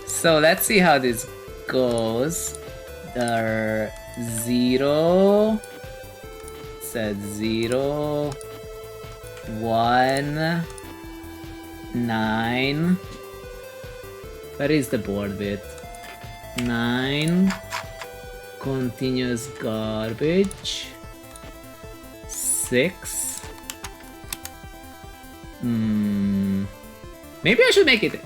So let's see how this goes. The 0 said 0 1 9. Where is the board bit? 9 continuous garbage. 6. Maybe I should make it.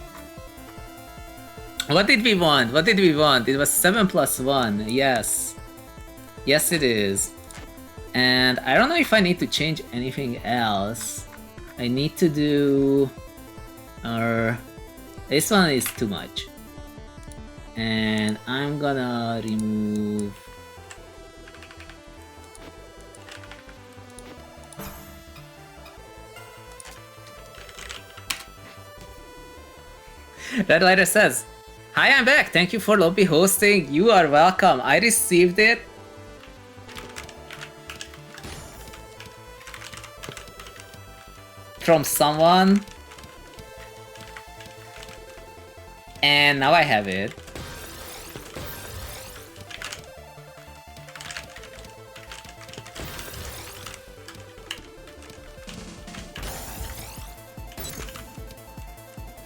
What did we want? What did we want? It was 7 plus 1. Yes. Yes, it is. And I don't know if I need to change anything else. I need to do... this one is too much. And I'm gonna remove... Red Lighter says, "Hi, I'm back. Thank you for lobby hosting. You are welcome. I received it. From someone. And now I have it.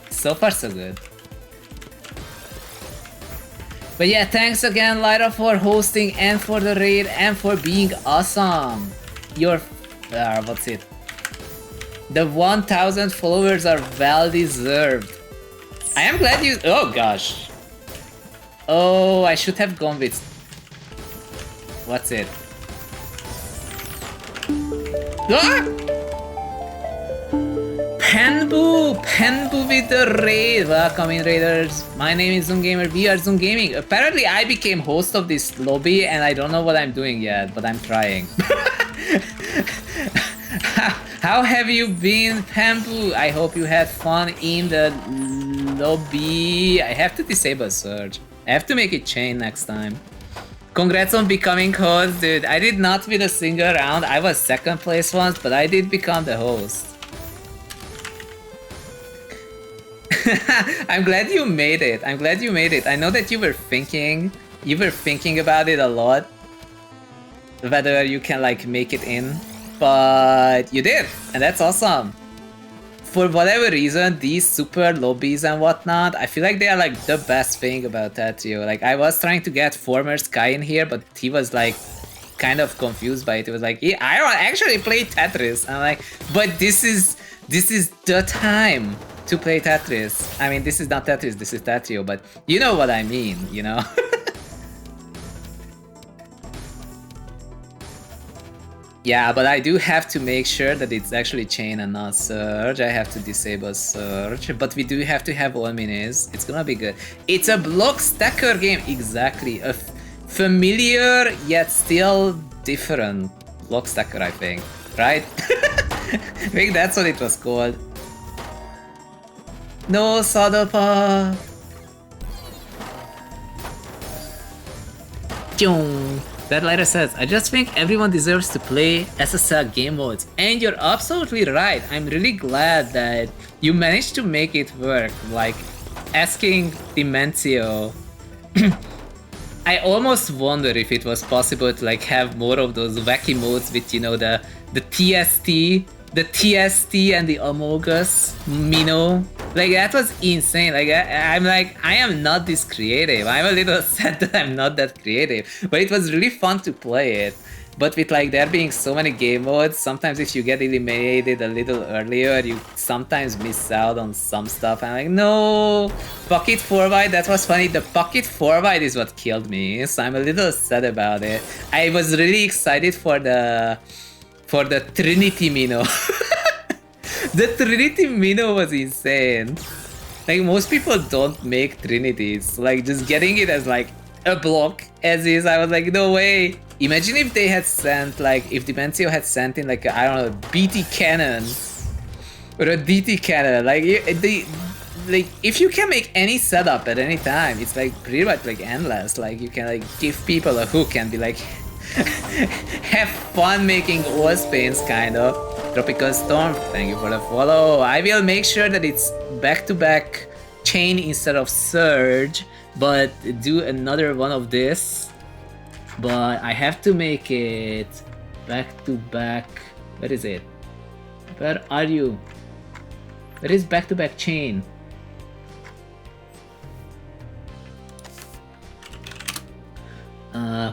So far, so good. But yeah, thanks again, Lyra, for hosting and for the raid and for being awesome. Your... what's it? The 1000 followers are well deserved. I am glad you... Oh gosh. Oh, I should have gone with... What's it? Ah! Penbu with the raid. Welcome in, raiders. My name is zhunGamer. We are zhunGaming. Apparently, I became host of this lobby, and I don't know what I'm doing yet, but I'm trying. How have you been, Penbu? I hope you had fun in the lobby. I have to disable search. I have to make it chain next time. Congrats on becoming host, dude. I did not win a single round. I was second place once, but I did become the host. I'm glad you made it. I'm glad you made it. I know that you were thinking about it a lot, whether you can like make it in, but you did, and that's awesome. For whatever reason, these super lobbies and whatnot, I feel like they are like the best thing about Tattoo. Like I was trying to get former Sky in here, but he was like kind of confused by it. He was like, yeah, I don't actually play Tetris. I'm like, but this is the time to play Tetris. I mean, this is not Tetris, this is Tattoo, but you know what I mean, you know? Yeah, but I do have to make sure that it's actually chain and not surge. I have to disable surge, but we do have to have all minis. It's gonna be good. It's a block stacker game, exactly. A familiar yet still different block stacker, I think, right? I think that's what it was called. No Sadapa. That Lighter says, I just think everyone deserves to play SSL game modes. And you're absolutely right. I'm really glad that you managed to make it work. Like, asking Dimencio. I almost wonder if it was possible to like have more of those wacky modes with, you know, the TST and the Amogus Mino. Like, that was insane. Like, I am not this creative. I'm a little sad that I'm not that creative. But it was really fun to play it. But with like there being so many game modes, sometimes if you get eliminated a little earlier, you sometimes miss out on some stuff. I'm like, no! Pocket 4-wide, that was funny. The Pocket 4-wide is what killed me. So I'm a little sad about it. I was really excited for the Trinity Mino. The Trinity Mino was insane. Like, most people don't make Trinities. Like, just getting it as like a block as is, I was like, no way. Imagine if they had sent, like, if Dimencio had sent in like a, I don't know, BT cannon or a DT cannon. Like, if you can make any setup at any time, it's like pretty much like endless. Like, you can like give people a hook and be like, have fun making all spins, kind of. Tropical Storm, thank you for the follow. I will make sure that it's back-to-back chain instead of surge, but do another one of this. But I have to make it back to back. Where is it? Where are you? Where is back to back chain?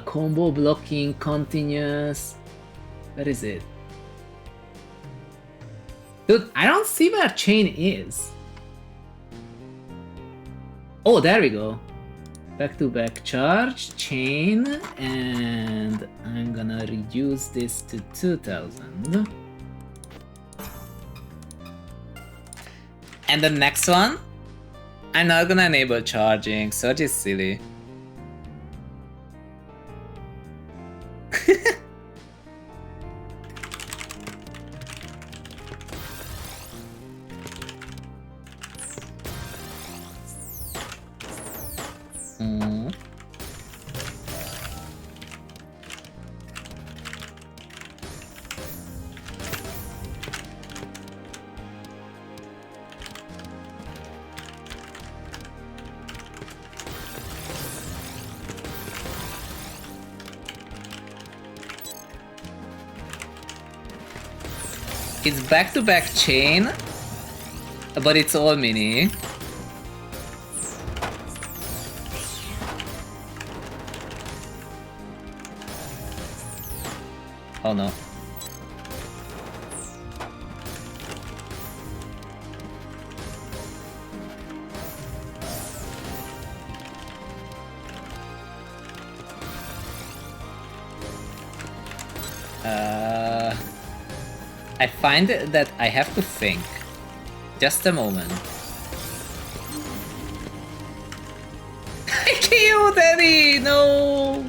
Combo blocking continuous. Where is it? Dude, I don't see where chain is. Oh, there we go. Back to back charge, chain, and I'm gonna reduce this to 2000. And the next one, I'm not gonna enable charging, surge is silly. It's back-to-back chain, but it's all mini. Oh no. I find that I have to think. Just a moment. I killed Eddie! No!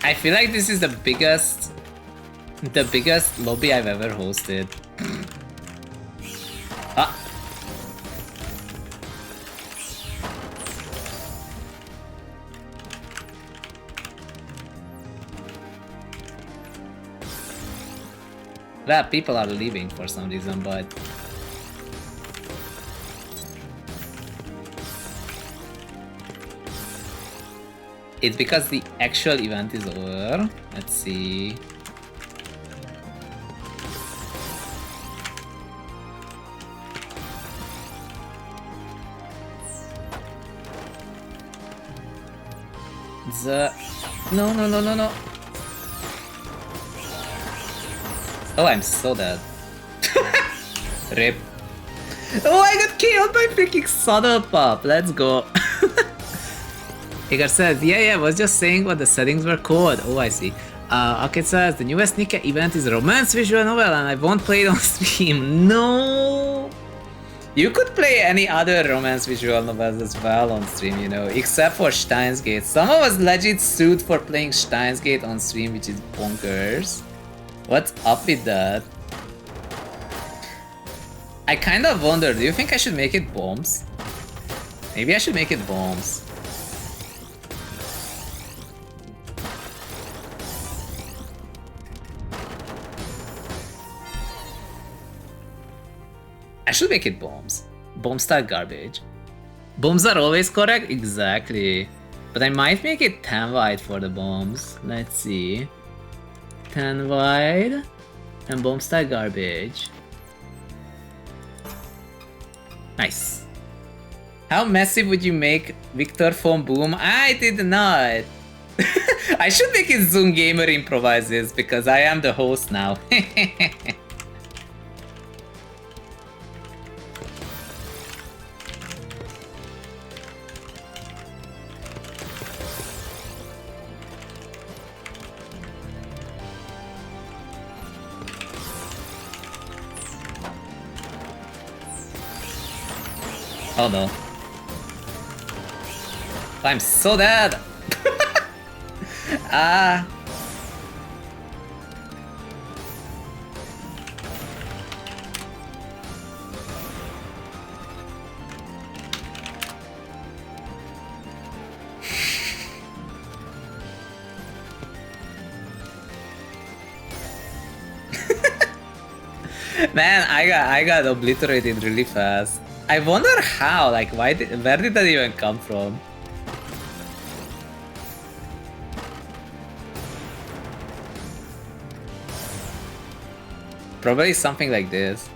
I feel like this is the biggest lobby I've ever hosted. Ah. Well, people are leaving for some reason, but it's because the actual event is over. Let's see. No. Oh, I'm so dead. Rip. Oh, I got killed by freaking son of a pup. Let's go. Igor says, yeah, I was just saying what the settings were called. Oh, I see. Okay, says, the newest Nika event is a romance visual novel and I won't play it on Steam. No! You could play any other romance visual novels as well on stream, you know, except for Steins Gate. Someone was legit sued for playing Steins Gate on stream, which is bonkers. What's up with that? I kind of wonder, do you think I should make it bombs? Maybe I should make it bombs. I should make it bombs. Bomb style garbage. Bombs are always correct? Exactly. But I might make it 10 wide for the bombs. Let's see. 10 wide. And bomb style garbage. Nice. How massive would you make Victor from Boom? I did not. I should make it zhunGamer improvises because I am the host now. Oh no. I'm so dead! Ah. Man, I got obliterated really fast. I wonder how, like where did that even come from? Probably something like this.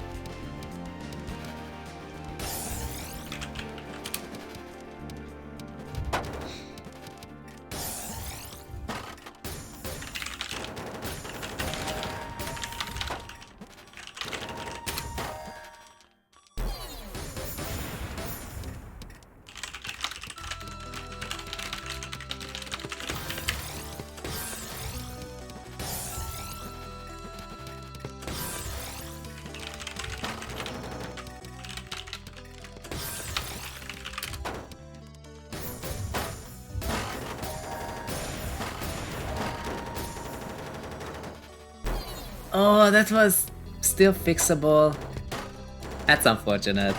Oh, that was still fixable. That's unfortunate.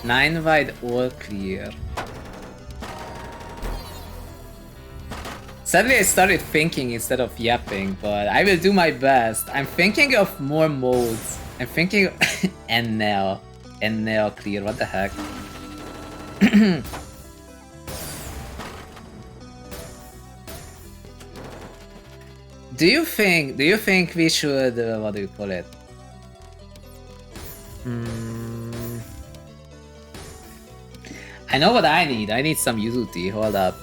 9 wide, all clear. Sadly, I started thinking instead of yapping, but I will do my best. I'm thinking of more modes. I'm thinking and now clear. What the heck? Do you think we should what do you call it? I know what I need. I need some yuzu tea. Hold up.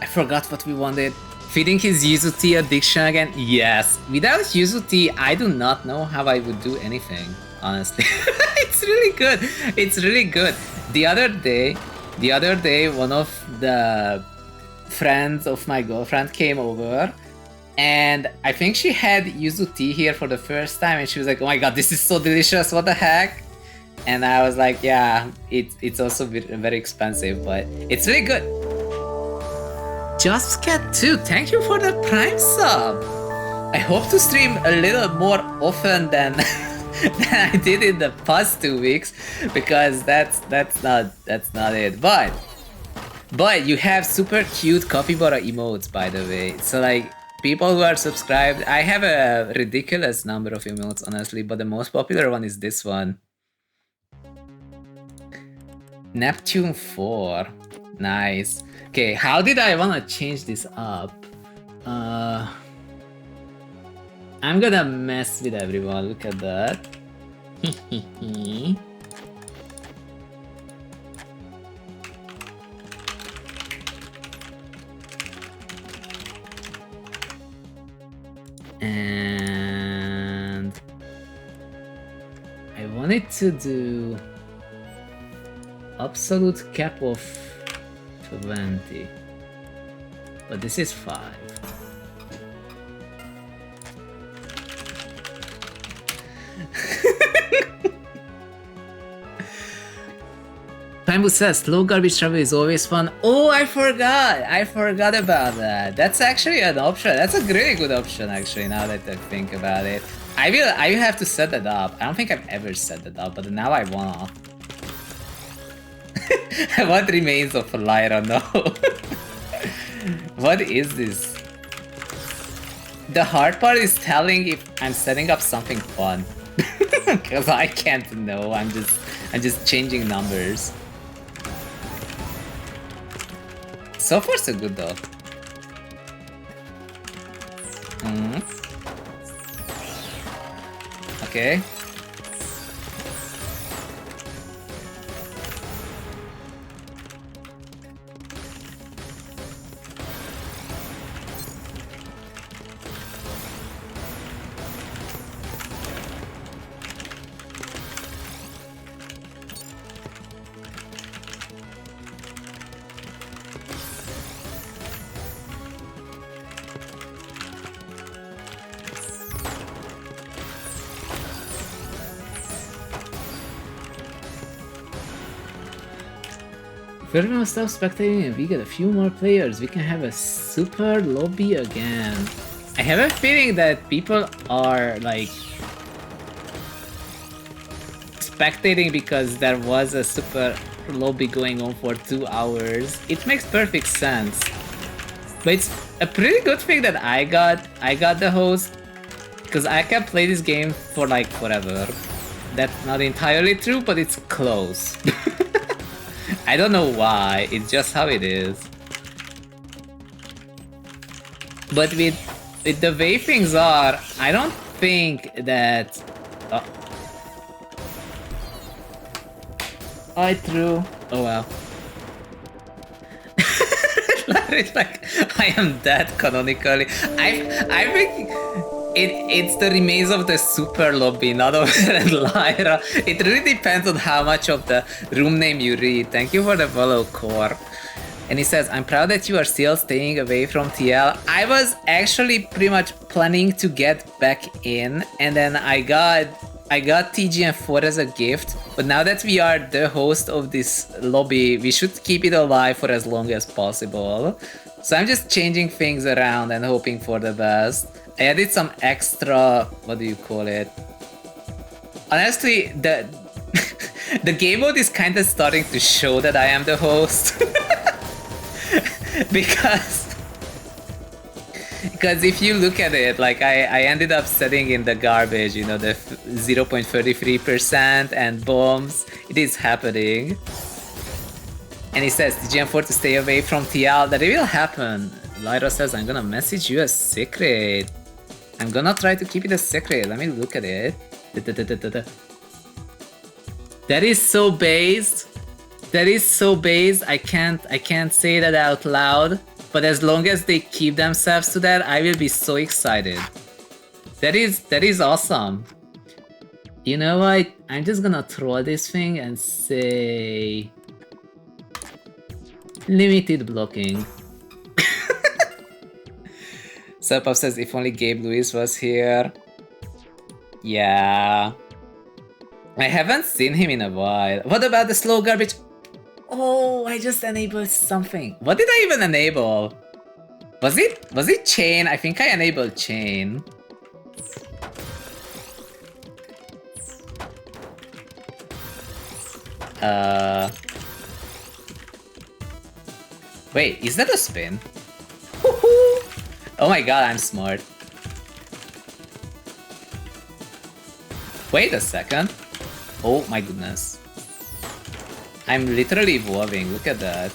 I forgot what we wanted. Feeding his yuzu tea addiction again? Yes. Without yuzu tea, I do not know how I would do anything. Honestly, it's really good. It's really good. The other day, one of the friends of my girlfriend came over, and I think she had yuzu tea here for the first time, and she was like, "Oh my god, this is so delicious! What the heck?" And I was like, "Yeah, it's also very expensive, but it's really good." Just Cat 2, thank you for the Prime sub. I hope to stream a little more often than than I did in the past 2 weeks, because that's not it. But you have super cute capybara emotes, by the way. So like people who are subscribed, I have a ridiculous number of emotes, honestly, but the most popular one is this one. Neptune 4. Nice. Okay, how did I wanna change this up? I'm gonna mess with everyone, look at that. And I wanted to do absolute cap of 20, but this is 5. Pinewood says slow garbage travel is always fun. Oh, I forgot about that. That's actually an option. That's a really good option, actually, now that I think about it. I will have to set that up. I don't think I've ever set that up, but now I wanna. What remains of a liar? No. What is this? The hard part is telling if I'm setting up something fun. Cause I can't know. I'm just changing numbers. So far so good though. Okay. If everyone stops spectating and we get a few more players, we can have a super lobby again. I have a feeling that people are like spectating because there was a super lobby going on for 2 hours. It makes perfect sense. But it's a pretty good thing that I got the host, because I can play this game for like forever. That's not entirely true, but it's close. I don't know why, it's just how it is. But with the way things are, I don't think that... I threw... Oh well. It's like, I am dead canonically. I think it's the remains of the super lobby, not of Lyra. It really depends on how much of the room name you read. Thank you for the follow, Core. And he says, I'm proud that you are still staying away from TL. I was actually pretty much planning to get back in, and then I got TGM4 as a gift, but now that we are the host of this lobby, we should keep it alive for as long as possible. So I'm just changing things around and hoping for the best. I added some extra, what do you call it? Honestly, the game mode is kind of starting to show that I am the host. because if you look at it, like I ended up setting in the garbage, you know, the 0.33% and bombs. It is happening. And he says, TGM4 to stay away from TL. That will happen. Lyra says, I'm gonna message you a secret. I'm gonna try to keep it a secret. Let me look at it. That is so based. That is so based. I can't say that out loud. But as long as they keep themselves to that, I will be so excited. That is awesome. You know what? I'm just gonna troll this thing and say... limited blocking. Serpov says, if only Gabe Lewis was here. Yeah. I haven't seen him in a while. What about the slow garbage? Oh, I just enabled something. What did I even enable? Was it chain? I think I enabled chain. Wait, is that a spin? Oh my god, I'm smart. Wait a second. Oh my goodness. I'm literally evolving, look at that.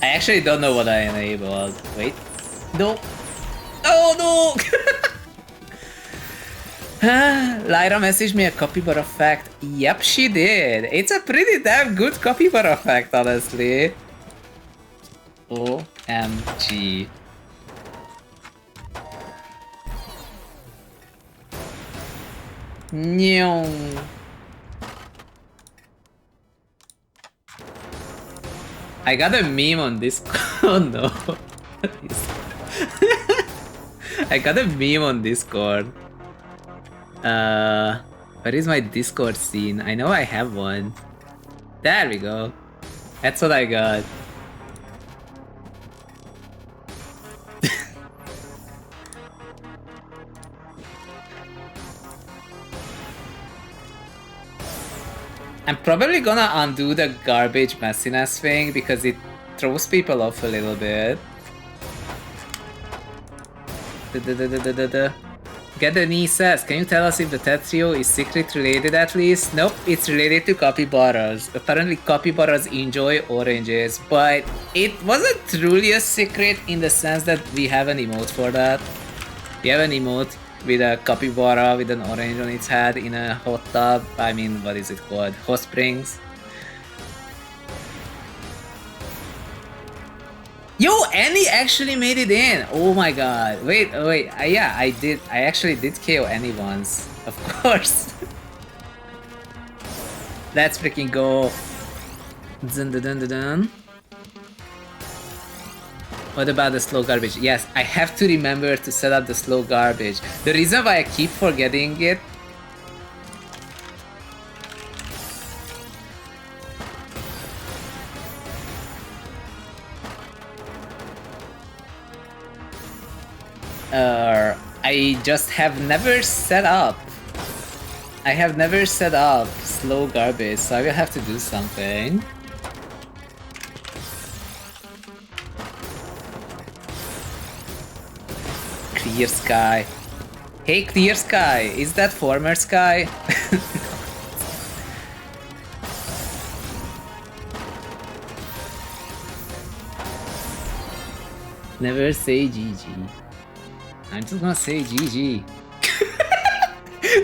I actually don't know what I enabled. Wait. No. Oh no! Lyra messaged me a capybara fact. Yep, she did. It's a pretty damn good capybara fact, honestly. OMG. Nyong. I got a meme on this. Oh no. I got a meme on Discord. Where is my Discord scene? I know I have one. There we go. That's what I got. I'm probably gonna undo the garbage messiness thing because it throws people off a little bit. Get the knee says, can you tell us if the Ted trio is secret related at least? Nope, it's related to capybaras. Apparently capybaras enjoy oranges, but it wasn't truly a secret in the sense that we have an emote for that. We have an emote with a capybara with an orange on its head in a hot tub. I mean, what is it called? Hot springs. Yo, Annie actually made it in. Oh my god. Wait, wait. Yeah, I did. I actually did KO Annie once. Of course. Let's freaking go. Dun dun dun dun dun. What about the slow garbage? Yes, I have to remember to set up the slow garbage. The reason why I keep forgetting it. I just have never set up. I have never set up slow garbage, so I will have to do something. Clear sky. Hey, clear sky. Is that former sky? Never say GG. I'm just gonna say GG.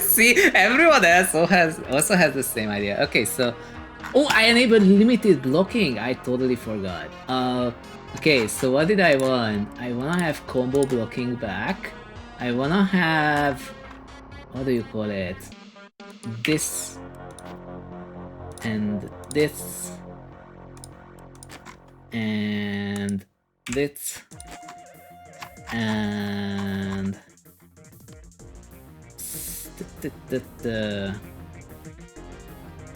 See, everyone else also has the same idea. Okay, so oh, I enabled limited blocking. I totally forgot. Okay, so what did I want? I wanna have combo blocking back. I wanna have, what do you call it? This and this and this and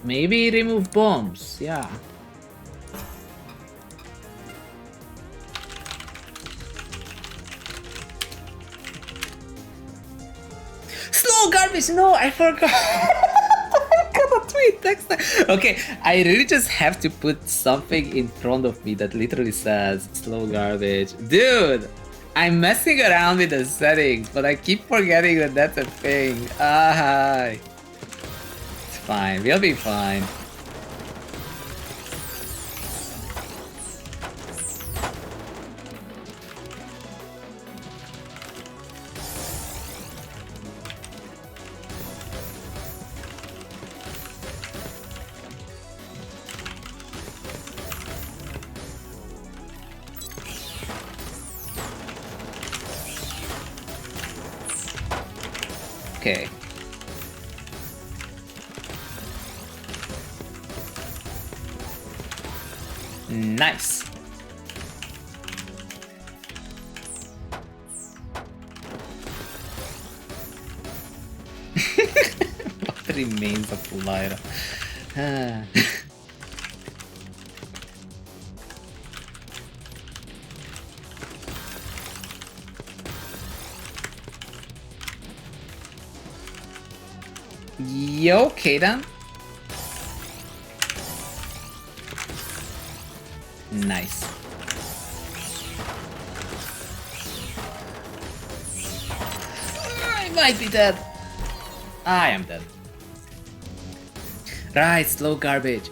maybe remove bombs, yeah. Slow garbage, no, I forgot. I gotta tweet next time. Okay, I really just have to put something in front of me that literally says slow garbage. Dude, I'm messing around with the settings, but I keep forgetting that that's a thing. Ah, it's fine. We'll be fine. Okay. Nice. What remains of Lyra? Yo, okay then. Nice. I might be dead. I am dead. Right, slow garbage.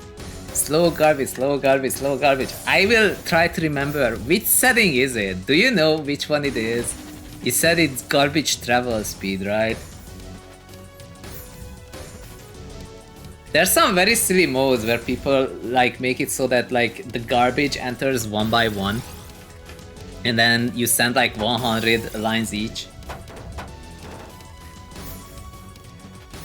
Slow garbage, slow garbage, slow garbage. I will try to remember which setting is it. Do you know which one it is? You said it's garbage travel speed, right? There's some very silly modes where people like make it so that like the garbage enters one by one, and then you send like 100 lines each.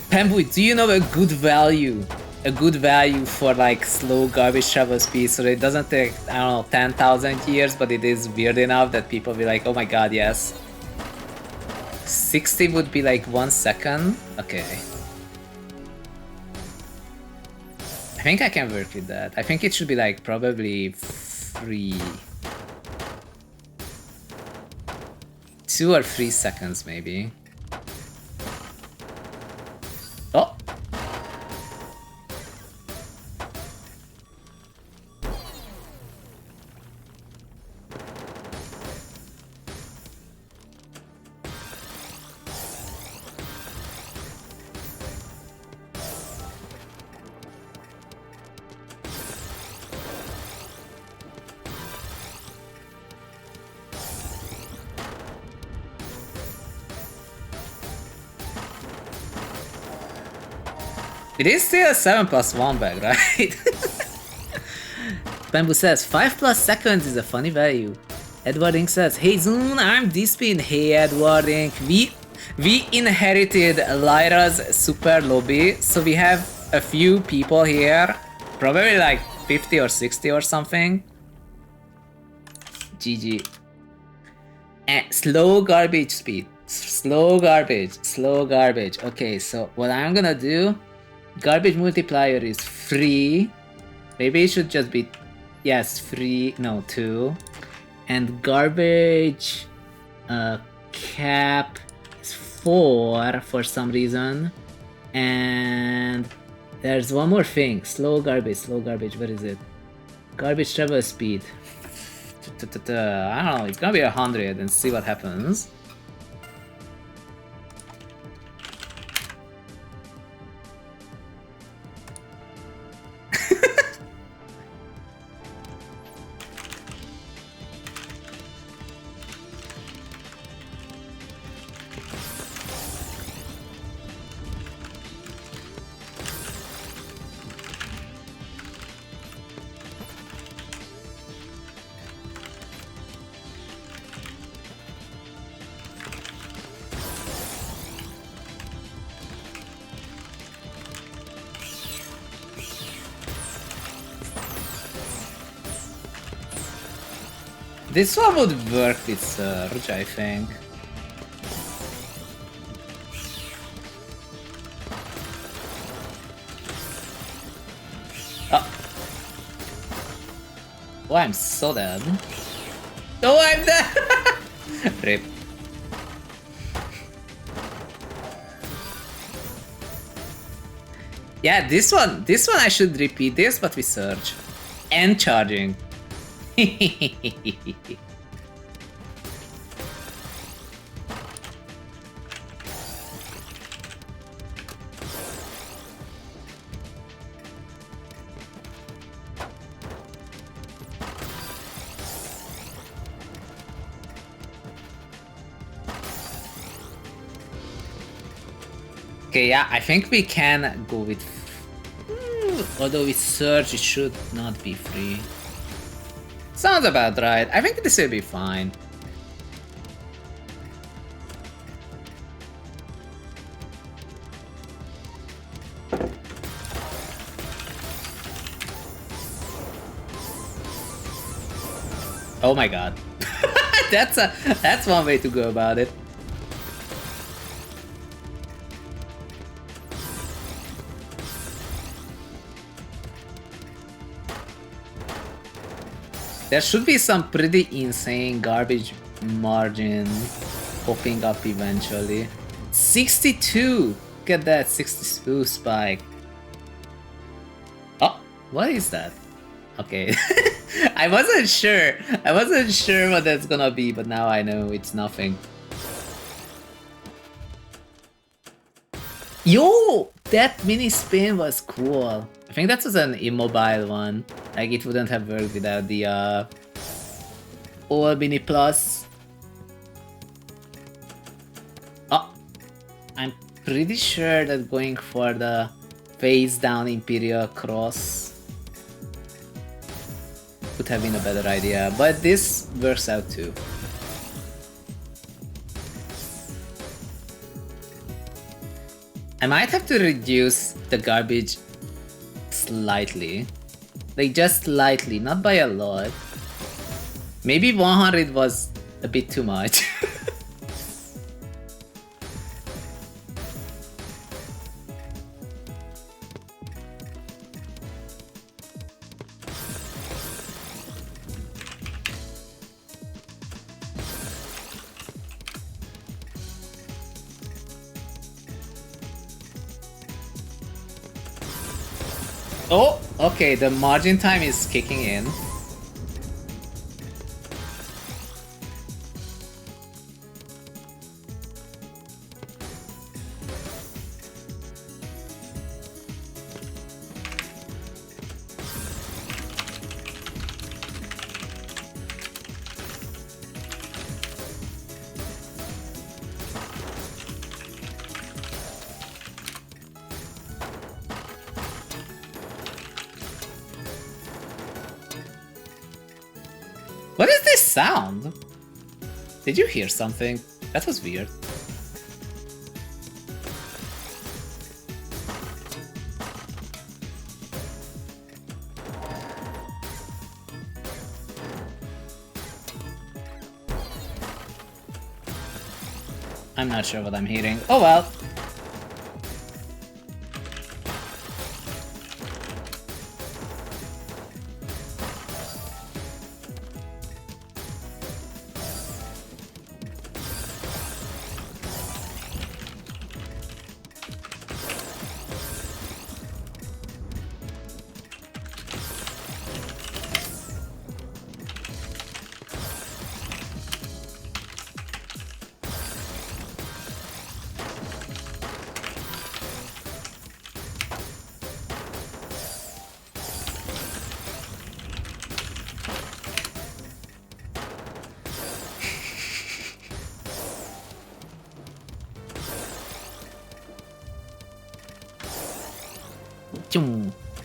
Pembu, do you know a good value? A good value for like slow garbage travel speed, so it doesn't take, I don't know, 10,000 years, but it is weird enough that people be like, oh my god, yes. 60 would be like 1 second. Okay. I think I can work with that. I think it should be like probably 2 or 3 seconds maybe. Oh! It is still a 7+1 bag, right? Bamboo says 5+ seconds is a funny value. Edward Inc says, "Hey Zoon, I'm Dispin." Hey Edward Inc. We inherited Lyra's super lobby, so we have a few people here, probably like 50 or 60 or something. GG. And slow garbage speed. Slow garbage. Slow garbage. Okay, so what I'm gonna do, garbage multiplier is free. Maybe it should just be, yes, free, no, 2. And garbage cap is 4 for some reason. And there's one more thing. Slow garbage, what is it? Garbage travel speed. I don't know, it's gonna be 100 and see what happens. This one would work with Surge, I think. Oh. Oh, I'm so dead. Oh, I'm dead! Rip. Yeah, this one I should repeat this, but with Surge. And charging. Okay, yeah, I think we can go with... although with Surge it should not be free. Sounds about right. I think this will be fine. Oh my god. That's one way to go about it. There should be some pretty insane garbage margin popping up eventually. 62! Look at that, 62 spike. Oh, what is that? Okay. I wasn't sure what that's gonna be, but now I know it's nothing. Yo! That mini spin was cool. I think that was an immobile one. Like, it wouldn't have worked without the all mini plus. Oh! I'm pretty sure that going for the face down Imperial Cross would have been a better idea, but this works out too. I might have to reduce the garbage slightly. Like, just slightly, not by a lot. Maybe 100 was a bit too much. Oh, okay, the margin time is kicking in. sound? Did you hear something? That was weird. I'm not sure what I'm hearing. Oh well.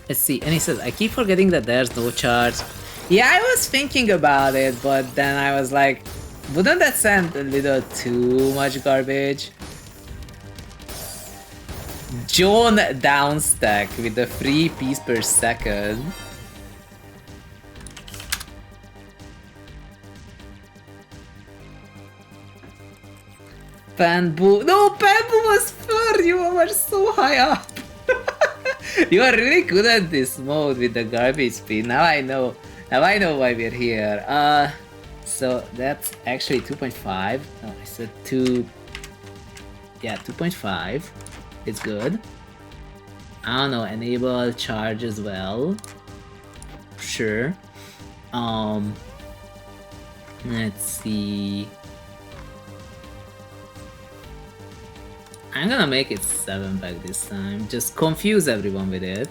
Let's see, and he says, I keep forgetting that there's no charge. Yeah, I was thinking about it, but then I was like, wouldn't that send a little too much garbage? John downstack with the 3 piece per second. Panboo. No, Panboo was third! You were so high up! You are really good at this mode with the garbage speed. Now I know. Now I know why we're here. So that's actually 2.5. No, I said 2. Yeah, 2.5. It's good. I don't know. Enable charge as well. Sure. Let's see. I'm gonna make it 7 back this time. Just confuse everyone with it.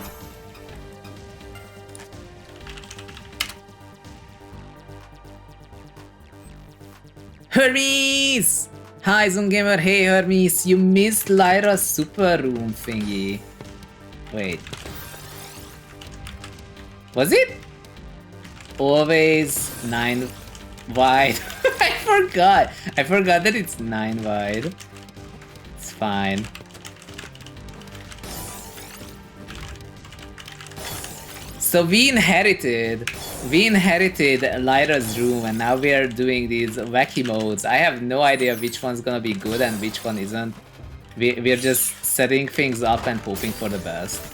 Hermes! Hi zhunGamer, hey Hermes, you missed Lyra's super room thingy. Wait. Was it? Always 9 wide. I forgot. I forgot that it's 9 wide. It's fine. So we inherited Lyra's room and now we are doing these wacky modes. I have no idea which one's gonna be good and which one isn't. We're just setting things up and hoping for the best.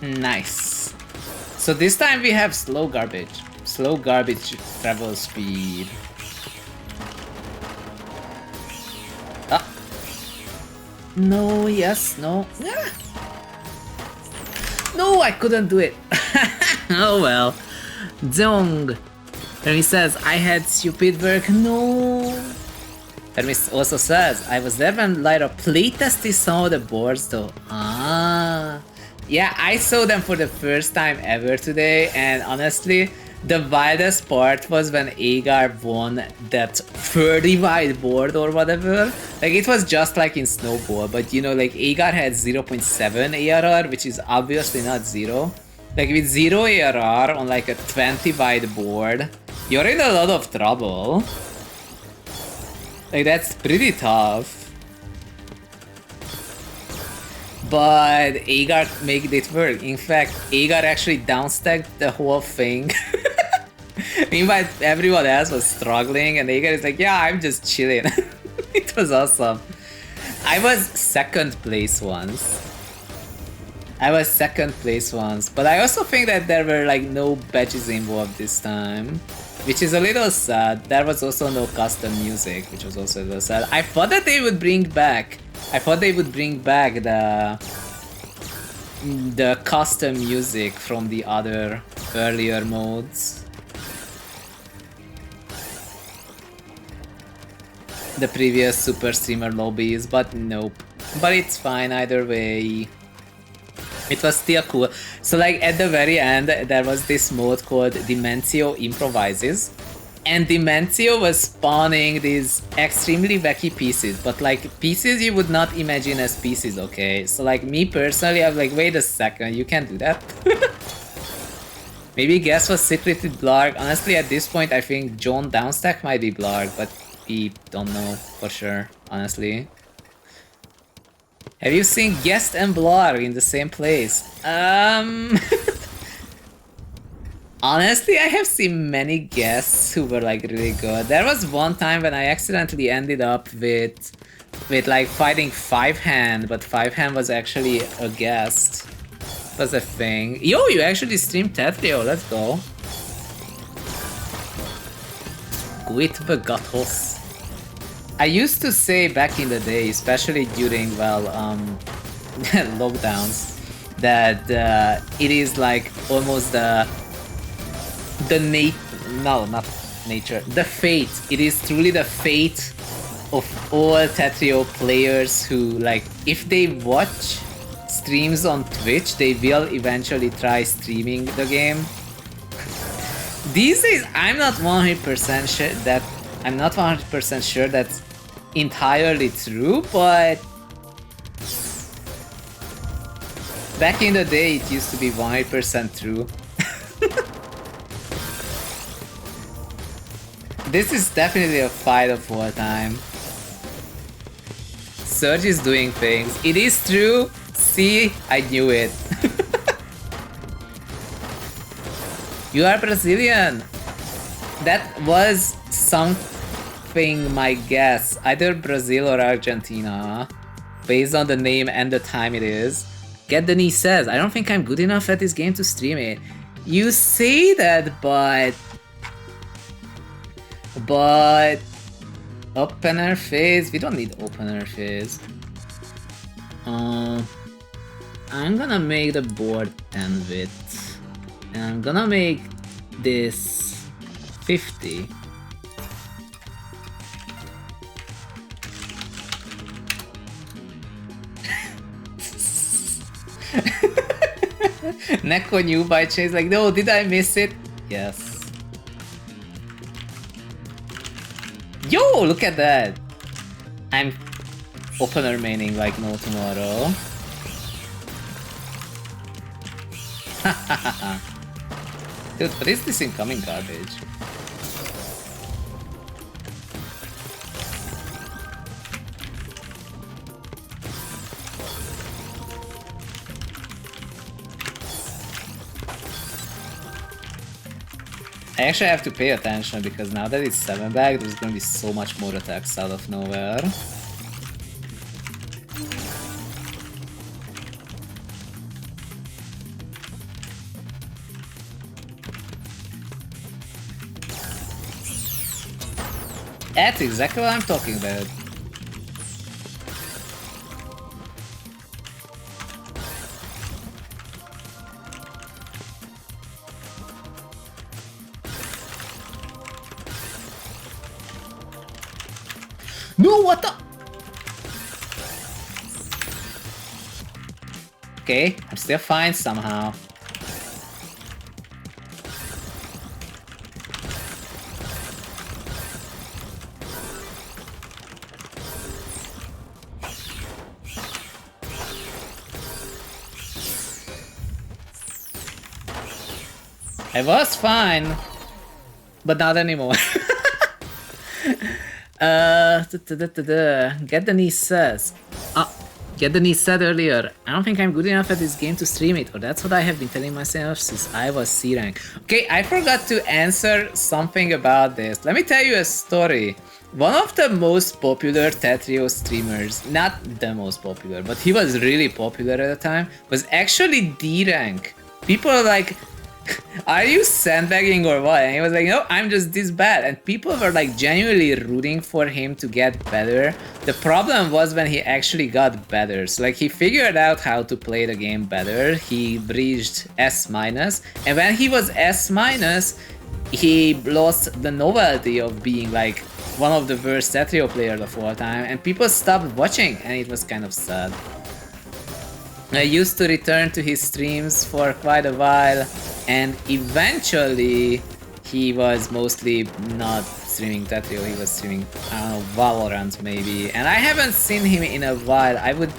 Nice. So this time we have slow garbage travel speed. Ah. No, yes, no. Ah. No, I couldn't do it. Oh well. Zhong. Hermes says, I had stupid work. No. Hermes also says, I was there when Lyra playtested some of the boards though. Ah. Yeah, I saw them for the first time ever today, and honestly, the wildest part was when Agar won that 30 wide board or whatever. Like, it was just like in Snowball, but you know, like, Agar had 0.7 ARR, which is obviously not 0. Like, with 0 ARR on like a 20 wide board, you're in a lot of trouble. Like, that's pretty tough. But Agar made it work. In fact, Agar actually downstacked the whole thing. Meanwhile, everyone else was struggling, and Agar is like, yeah, I'm just chilling. It was awesome. I was second place once. But I also think that there were like no badges involved this time, which is a little sad. There was also no custom music, which was also a little sad. I thought that they would bring back the the custom music from the other earlier modes. The previous super streamer lobbies, but nope. But it's fine either way. It was still cool. So like at the very end, there was this mode called Dimentio Improvises. And Dimentio was spawning these extremely wacky pieces, but like pieces you would not imagine as pieces, okay? So like me personally, I'm like, wait a second, you can't do that? Maybe Guess was secretly Blarg. Honestly, at this point, I think John Downstack might be Blarg, but we don't know for sure, honestly. Have you seen Guest and Blarg in the same place? Honestly, I have seen many guests who were like really good. There was one time when I accidentally ended up with like fighting 5-hand, but 5-hand was actually a guest. It was a thing. Yo, you actually streamed Tetrio, let's go. Quit the gatos. I used to say back in the day, especially during, well, lockdowns, that it is like almost the fate. It is truly the fate of all Tetrio players who, like, if they watch streams on Twitch, they will eventually try streaming the game. These days, I'm not 100% sure that's entirely true, but back in the day, it used to be 100% true. This is definitely a fight of all time. Surge is doing things. It is true. See, I knew it. You are Brazilian. That was something, my guess. Either Brazil or Argentina. Based on the name and the time it is. Get the knee says, I don't think I'm good enough at this game to stream it. You say that, but opener phase? We don't need opener phase. I'm gonna make the board 10 width. And I'm gonna make this 50. Neko new by chase, like, no, did I miss it? Yes. Yo, look at that! I'm opener maining like no tomorrow. Dude, what is this incoming garbage? I actually have to pay attention because now that it's 7 back, there's gonna be so much more attacks out of nowhere. That's exactly what I'm talking about. No, what the? Okay, I'm still fine somehow. I was fine, but not anymore. Get the knee says. Get the knee said earlier. I don't think I'm good enough at this game to stream it, or that's what I have been telling myself since I was C rank. Okay, I forgot to answer something about this. Let me tell you a story. One of the most popular Tetrio streamers, not the most popular, but he was really popular at the time, was actually D rank. People are like, are you sandbagging or what? And he was like, no, I'm just this bad. And people were like genuinely rooting for him to get better. The problem was when he actually got better. So like he figured out how to play the game better. He reached S-, and when he was S-, he lost the novelty of being like one of the worst Tetrio players of all time, and people stopped watching, and it was kind of sad. I used to return to his streams for quite a while, and eventually he was mostly not streaming Tetrio, he was streaming, I don't know, Valorant maybe, and I haven't seen him in a while. I would...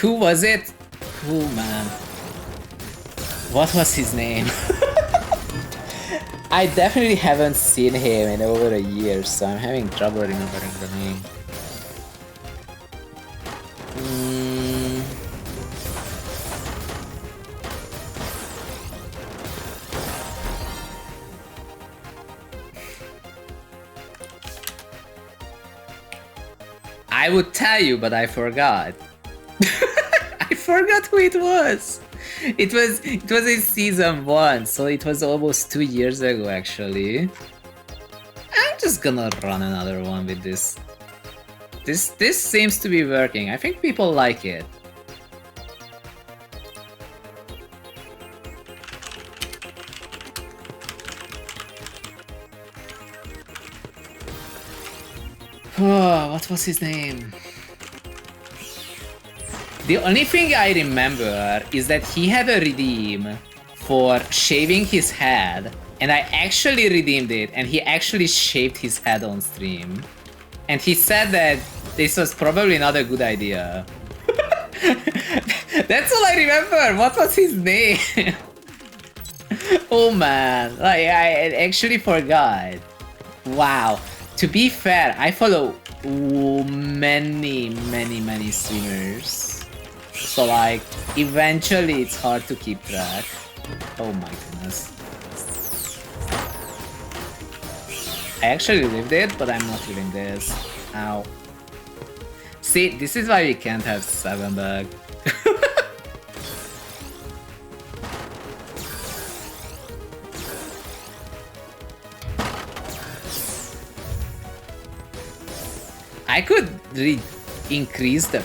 Who was it? Oh man. What was his name? I definitely haven't seen him in over a year, so I'm having trouble remembering the name. I would tell you, but I forgot. I forgot who it was. It was in season 1, so it was almost 2 years ago actually. I'm just gonna run another one with this. This seems to be working. I think people like it. Oh, what was his name? The only thing I remember is that he had a redeem for shaving his head, and I actually redeemed it, and he actually shaved his head on stream. And he said that this was probably not a good idea. That's all I remember. What was his name? Oh man, like I actually forgot. Wow. To be fair, I follow many streamers. So like, eventually it's hard to keep track. Oh my goodness. I actually lived it, but I'm not living this. Ow. See, this is why we can't have 7 bag. I could increase the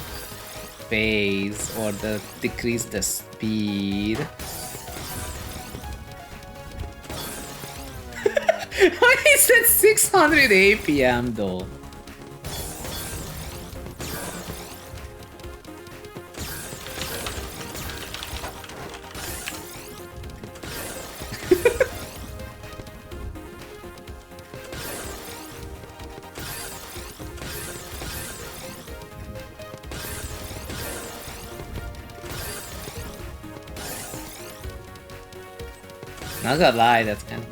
pace or decrease the speed. Why is it 600 APM though? Not gonna lie, that's kind of...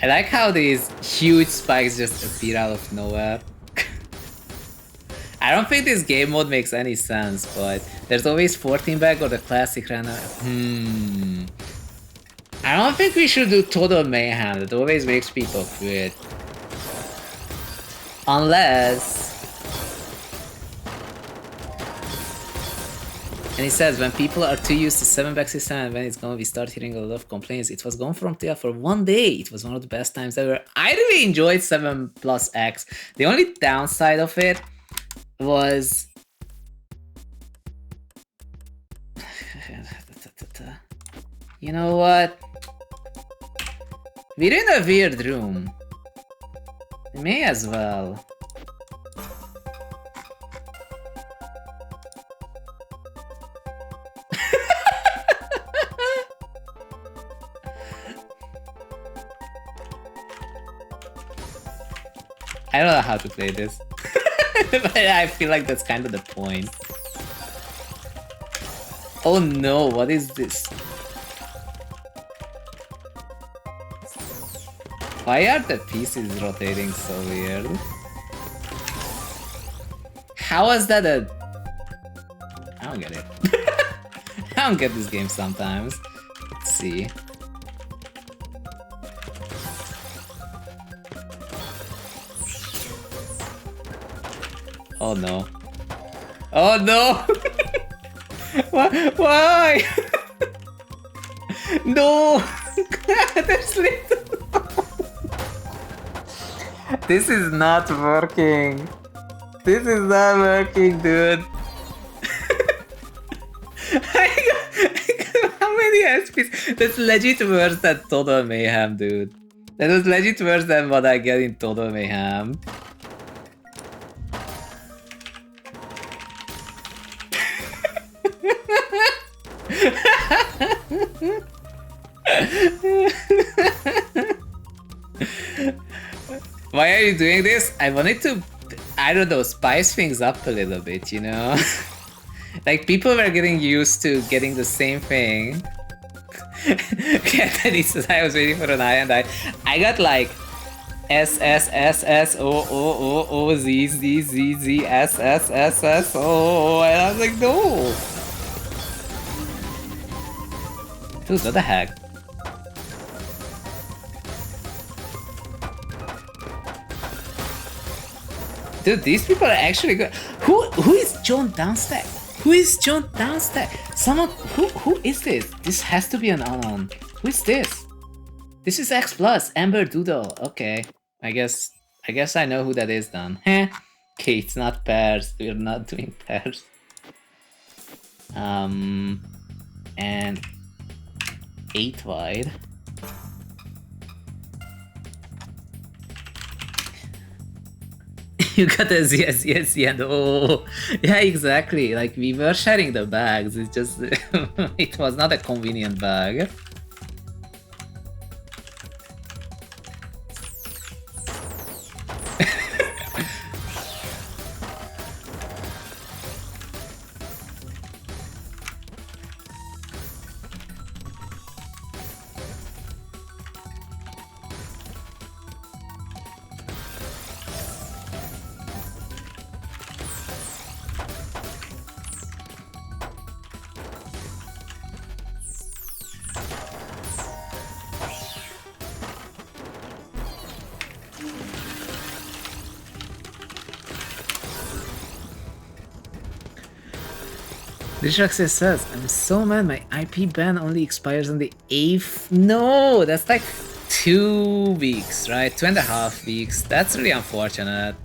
I like how these huge spikes just appear out of nowhere. I don't think this game mode makes any sense, but there's always 14 bag or the classic random. I don't think we should do total mayhem. It always makes people quit. Unless... And he says, when people are too used to 7-back system and when it's gonna be start hearing a lot of complaints, it was gone from 3 for 1 day. It was one of the best times ever. I really enjoyed 7+X. The only downside of it was... You know what? We're in a weird room. We may as well. I don't know how to play this. But I feel like that's kind of the point. Oh no, what is this? Why are the pieces rotating so weird? How was that a... I don't get it. I don't get this game sometimes. Let's see. Oh no. Oh no! Why? No! There's little... This is not working. This is not working, dude. I got how many SPs? That's legit worse than Total Mayhem, dude. That was legit worse than what I get in Total Mayhem. Why are you doing this? I wanted to, I don't know, spice things up a little bit, you know? Like, people were getting used to getting the same thing. He says I was waiting for an I and I got like S S S S O O O O Z Z Z Z S S S S O, and I was like, no! Dude, what the heck? Dude, these people are actually good. Who is John Downstack? Who is John Downstack? Someone who is this? This has to be an unknown. Who is this? This is X Plus, Amber Doodle. Okay. I guess I know who that is then. Heh. Okay, it's not pairs. We're not doing pairs. And 8 wide. You got a yes, and oh, yeah, exactly. Like, we were sharing the bags. It's just, it was not a convenient bag. Dishaxis says, I'm so mad my IP ban only expires on the 8th. No, that's like 2 weeks, right? 2.5 weeks. That's really unfortunate.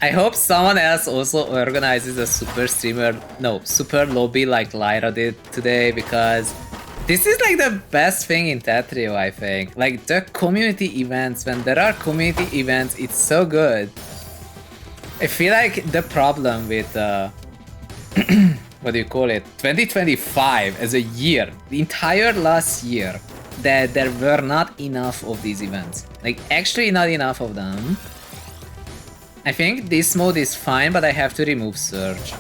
I hope someone else also organizes a super lobby like Lyra did today, because this is like the best thing in Tetrio, I think. Like, the community events, when there are community events, it's so good. I feel like the problem with, what do you call it, 2025 as a year, the entire last year, that there were not enough of these events. Like, actually not enough of them. I think this mode is fine, but I have to remove Surge.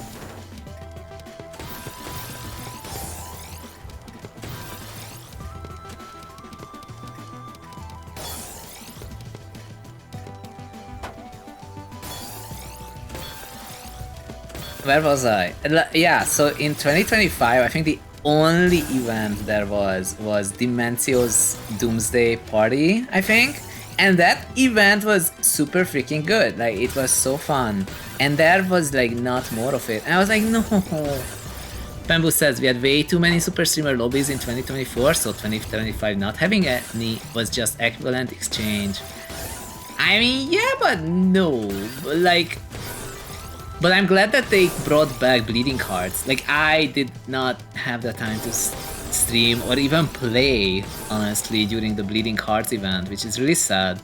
Where was I? Yeah, so in 2025, I think the only event there was Dimensio's Doomsday Party, I think. And that event was super freaking good. Like, it was so fun. And there was like not more of it. And I was like, no. Pambu says, we had way too many super streamer lobbies in 2024, so 2025 not having any was just equivalent exchange. I mean, yeah, but no. Like, but I'm glad that they brought back Bleeding Hearts. Like, I did not have the time to stream or even play, honestly, during the Bleeding Hearts event, which is really sad.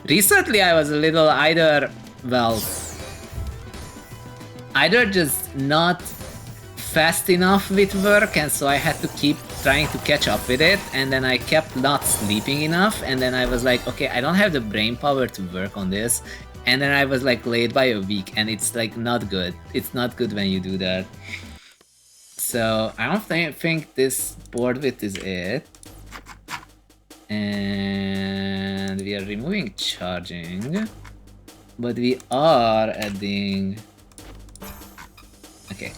Recently, I was a little either just not fast enough with work, and so I had to keep trying to catch up with it, and then I kept not sleeping enough, and then I was like, okay, I don't have the brain power to work on this, and then I was like late by a week, and it's like not good. It's not good when you do that. So I don't think this board width is it. And we are removing charging, but we are adding... Okay.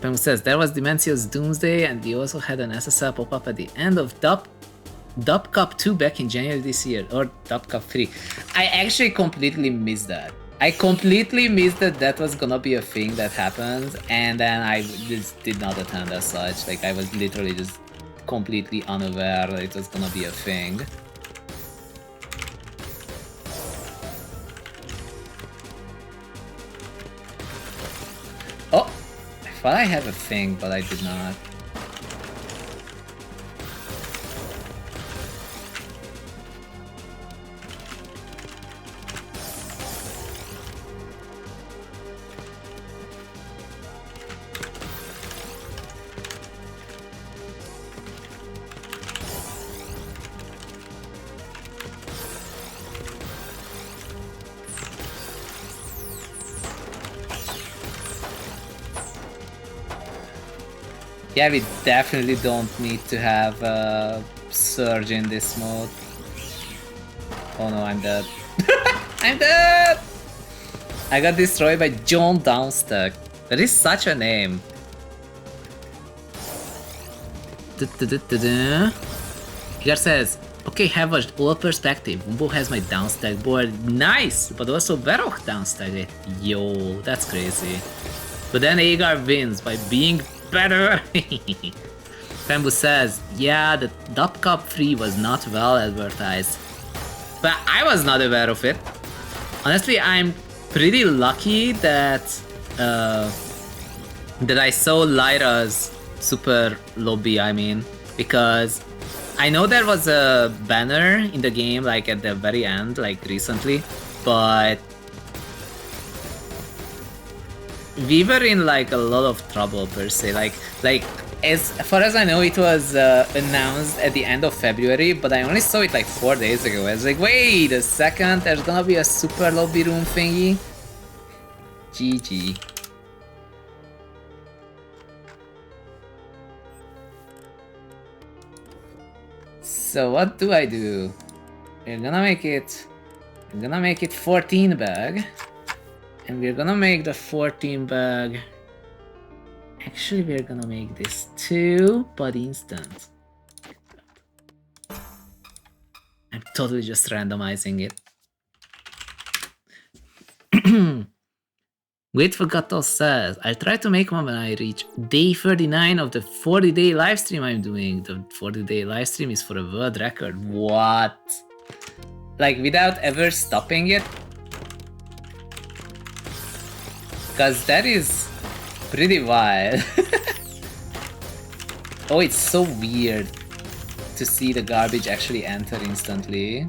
Pemu says, there was Dimensio's Doomsday, and we also had an SSL pop-up at the end of Dub Cup 2 back in January this year, or Dub Cup 3. I actually completely missed that. I completely missed that was gonna be a thing that happened, and then I just did not attend as such. Like, I was literally just completely unaware that it was gonna be a thing. Oh! I thought I had a thing, but I did not. Yeah, we definitely don't need to have a surge in this mode. Oh no, I'm dead. I'm dead! I got destroyed by John Downstuck. That is such a name. Here says, okay, have a all perspective. Wumbo has my downstack board. Nice! But also Verok downstack it. Yo, that's crazy. But then Agar wins by being better. Pembu says, yeah, the Dub Cup 3 was not well advertised. But I was not aware of it. Honestly, I'm pretty lucky that that I saw Lyra's super lobby, because I know there was a banner in the game, like at the very end, like recently, but we were in like a lot of trouble per se. Like as far as I know, it was announced at the end of February, but I only saw it like 4 days ago. I was like, wait a second, there's gonna be a super lobby room thingy. GG. So what do I do? We're gonna make it 14 bag. And we're gonna make the 14 bag. Actually, we're gonna make this 2, but instant. I'm totally just randomizing it. Wait for Gato says, I'll try to make one when I reach day 39 of the 40-day livestream I'm doing. The 40-day livestream is for a world record. What? Like, without ever stopping it? Because that is pretty wild. Oh, it's so weird to see the garbage actually enter instantly.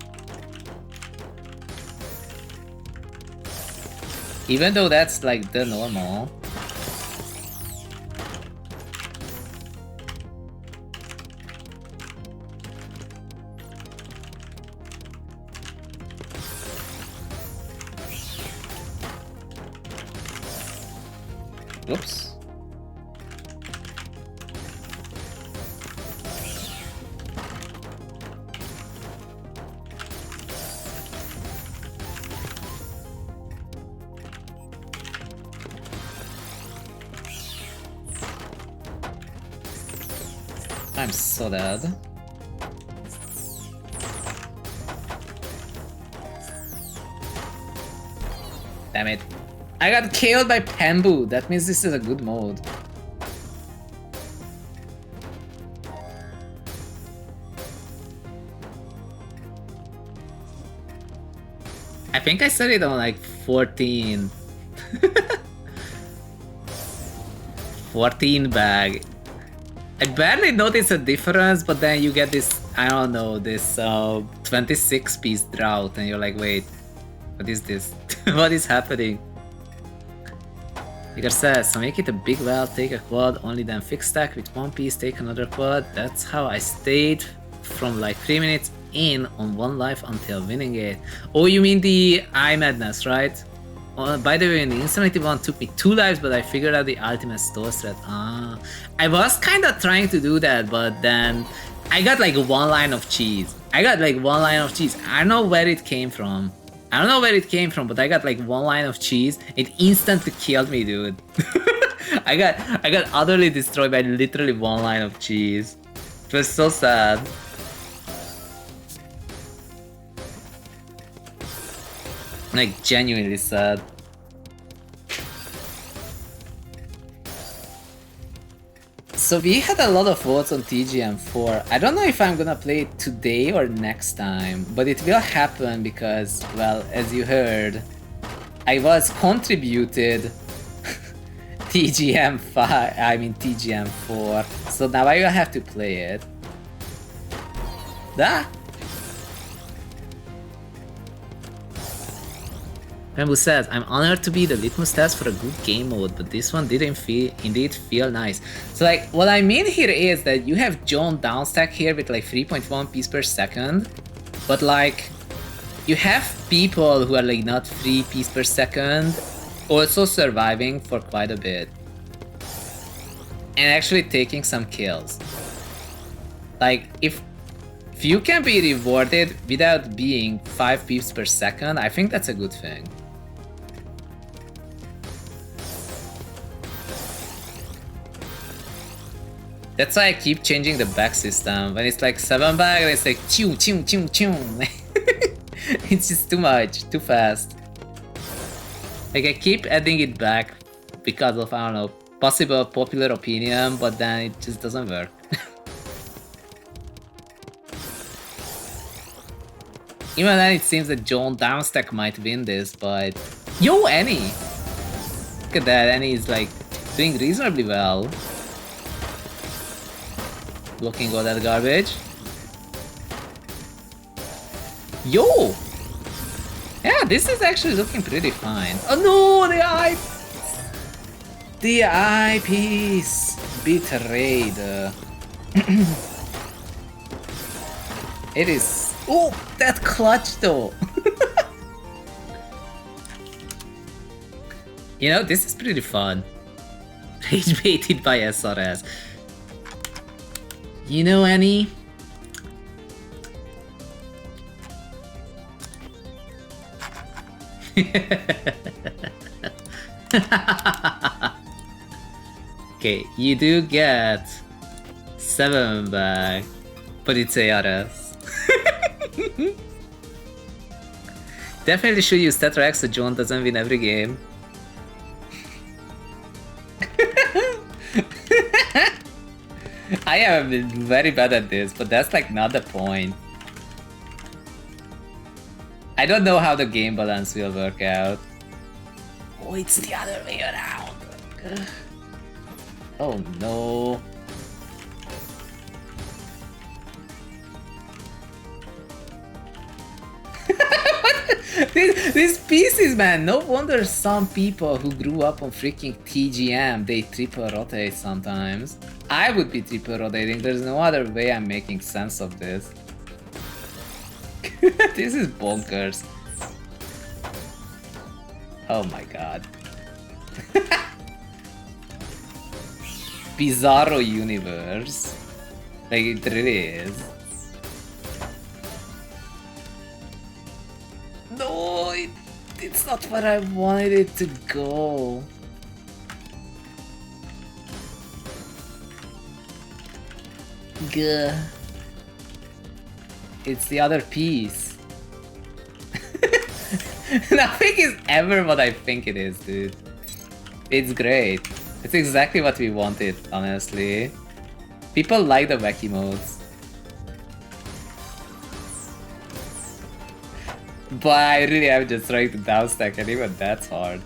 Even though that's like the normal. Oops. I'm so dead. Damn it. I got killed by Pembu. That means this is a good mode. I think I set it on like 14. 14 bag. I barely notice a difference, but then you get this, I don't know, this 26 piece drought, and you're like, wait, what is this? What is happening? Igor says, so make it a big well, take a quad, only then fix stack with one piece, take another quad. That's how I stayed from like 3 minutes in on 1 life until winning it. Oh, you mean the Eye Madness, right? By the way, in the Insanity one took me 2 lives, but I figured out the ultimate stall strat. Ah, I was kind of trying to do that, but then I got like 1 line of cheese. I don't know where it came from. But I got like 1 line of cheese. It instantly killed me, dude. I got utterly destroyed by literally 1 line of cheese. It was so sad. Like, genuinely sad. So we had a lot of votes on TGM4. I don't know if I'm gonna play it today or next time, but it will happen because, well, as you heard, I was contributed TGM4, so now I will have to play it. Rambo says, I'm honored to be the litmus test for a good game mode, but this one didn't indeed feel nice. So like, what I mean here is that you have John downstack here with like 3.1 piece per second, but like, you have people who are like not 3 piece per second, also surviving for quite a bit. And actually taking some kills. Like, if you can be rewarded without being 5 piece per second, I think that's a good thing. That's why I keep changing the back system. When it's like 7 back, it's like chew. It's just too much, too fast. Like I keep adding it back because of, I don't know, possible popular opinion, but then it just doesn't work. Even then it seems that John downstack might win this, but... Yo, Annie! Look at that, Annie is like doing reasonably well. Blocking all that garbage. Yo! Yeah, this is actually looking pretty fine. Oh no, the eye! The eyepiece! Betrayed. It is... Oh, that clutch though! You know, this is pretty fun. Rage baited by SRS. You know, Annie? Okay, you do get 7 back, but it's ARS. Definitely should use Tetrax so John doesn't win every game. I am very bad at this, but that's like not the point. I don't know how the game balance will work out. Oh, it's the other way around. Oh no. These pieces, man. No wonder some people who grew up on freaking TGM, they triple rotate sometimes. I would be triple rotating. There's no other way I'm making sense of this. This is bonkers. Oh my god. Bizarro universe. Like, it really is. No, it's not where I wanted it to go. Gah. It's the other piece. Nothing is ever what I think it is, dude. It's great. It's exactly what we wanted, honestly. People like the wacky modes. But I really am just trying to downstack, and even that's hard.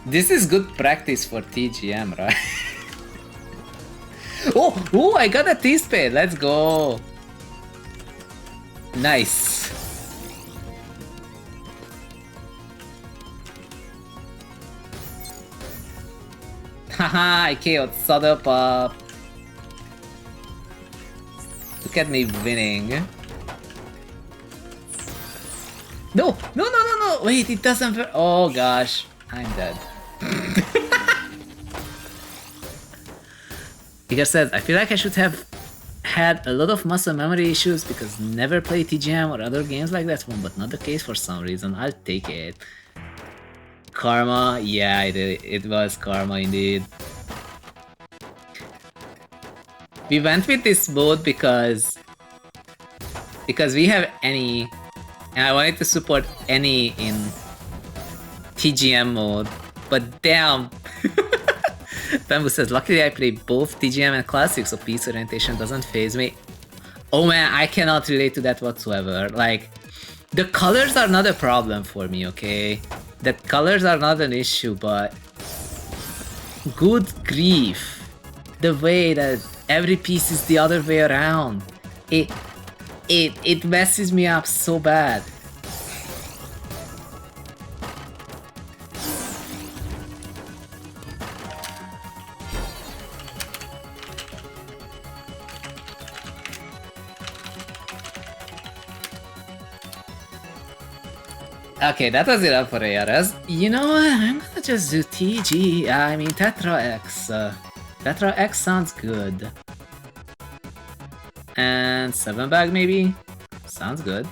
This is good practice for TGM, right? Oh, I got a T-Spade, let's go! Nice. Haha, I KO'd Sodop up. Look at me winning. No! No, no, no, no! Wait, it doesn't... Oh gosh. I'm dead. Tiger says, I feel like I should have had a lot of muscle memory issues because never played TGM or other games like that one, but not the case for some reason. I'll take it. Karma, yeah, it was karma indeed. We went with this mode because we have any, and I wanted to support any in TGM mode, but damn. Bamboo says, luckily I play both TGM and Classic, so piece orientation doesn't phase me. Oh man, I cannot relate to that whatsoever. Like, the colors are not a problem for me, okay? The colors are not an issue, but good grief. The way that every piece is the other way around. It messes me up so bad. Okay, that was enough for ARS. You know what? I'm gonna just do TG. I mean, Tetra X. Tetra X sounds good. And 7 bag maybe? Sounds good.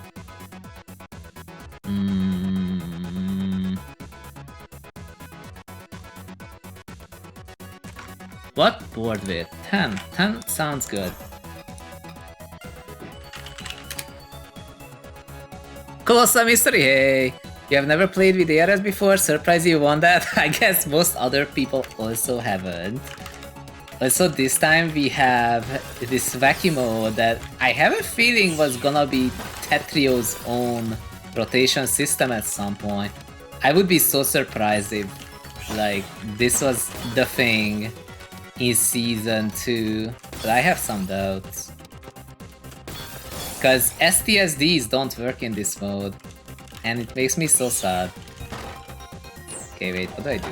What board width? 10. 10 sounds good. Colossal Mystery, hey! You have never played with ARS before? Surprised you won that? I guess most other people also haven't. Also, this time we have this wacky mode that I have a feeling was gonna be Tetrio's own rotation system at some point. I would be so surprised if, like, this was the thing in Season 2, but I have some doubts. Because STSDs don't work in this mode, and it makes me so sad. Okay, wait, what do I do?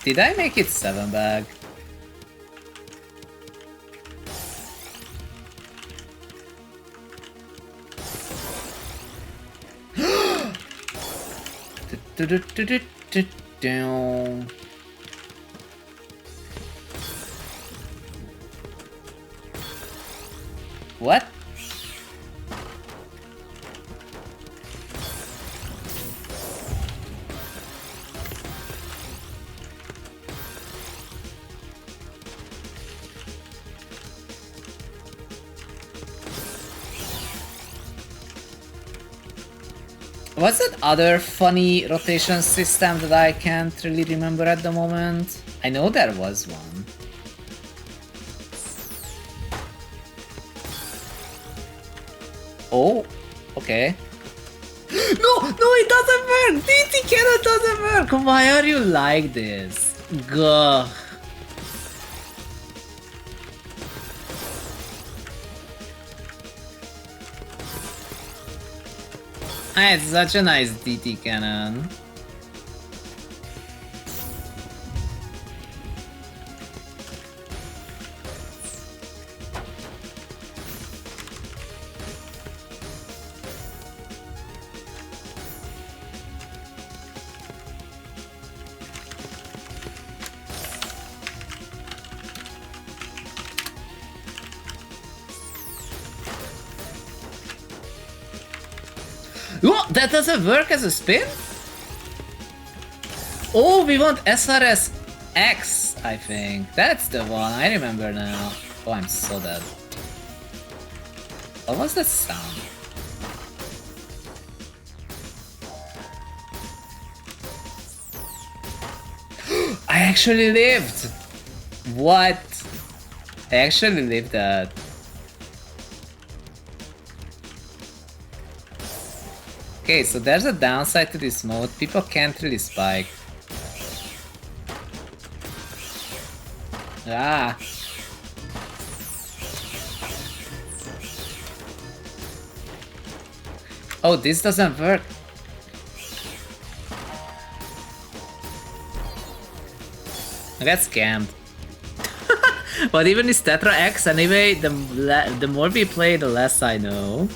Did I make it 7 bag? What? What's that other funny rotation system that I can't really remember at the moment? I know there was one. Oh, okay. No, no, it doesn't work! DT Cannon doesn't work! Why are you like this? Gah. It's such a nice DT cannon. Oh, that doesn't work as a spin? Oh, we want SRS X, I think. That's the one, I remember now. Oh, I'm so dead. What was that sound? I actually lived! What? I actually lived that. Okay, so there's a downside to this mode. People can't really spike. Ah. Oh, this doesn't work. I got scammed. But even this Tetra X, anyway, the more we play, the less I know.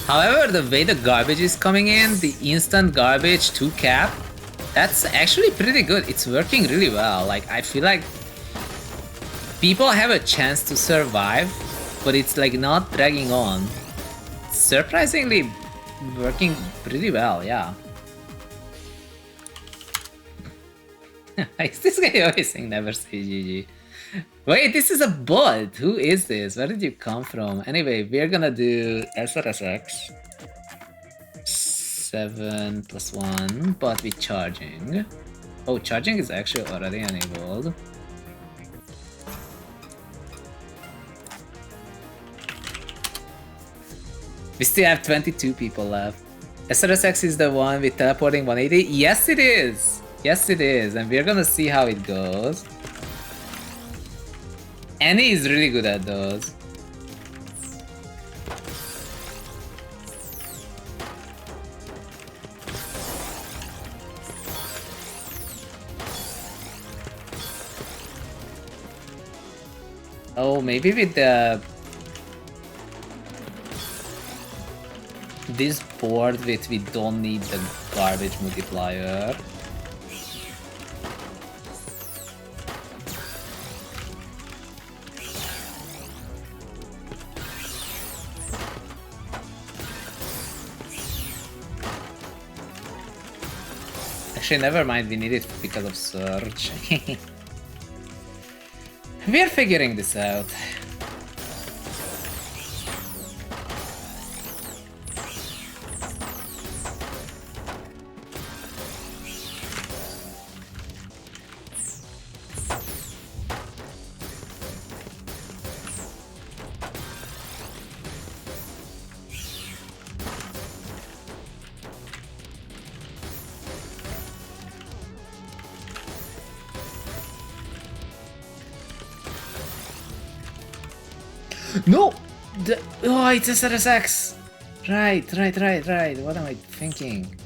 However, the way the garbage is coming in, the instant garbage 2 cap, that's actually pretty good. It's working really well. Like, I feel like people have a chance to survive, but it's like not dragging on. Surprisingly working pretty well, yeah. Is this guy always saying never say GG? Wait, this is a bot! Who is this? Where did you come from? Anyway, we're gonna do SRSX 7 plus 1, but with charging. Oh, charging is actually already enabled. We still have 22 people left. SRSX is the one with teleporting 180? Yes, it is! Yes, it is, and we're gonna see how it goes. Annie is really good at those. Oh, maybe with this board with we don't need the garbage multiplier. Actually, never mind, we need it because of Surge. We're figuring this out. No! Oh, it's SRSX! Right. What am I thinking?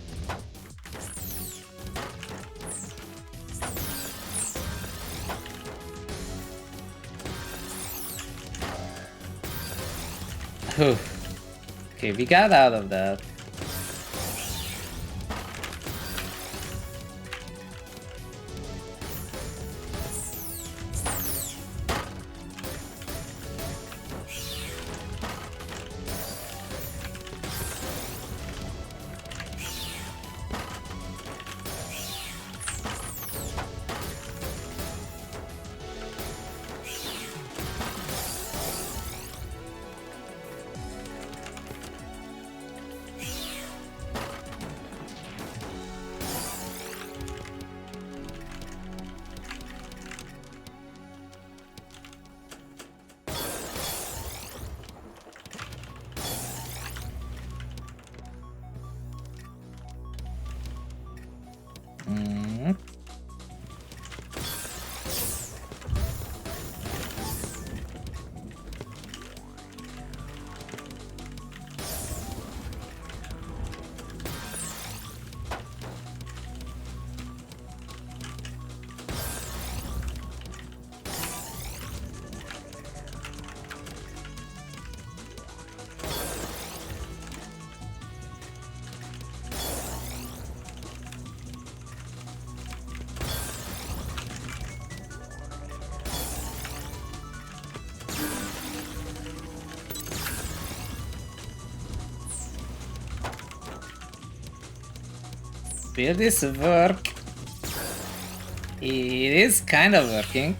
Okay, we got out of that. Will this work? It is kind of working.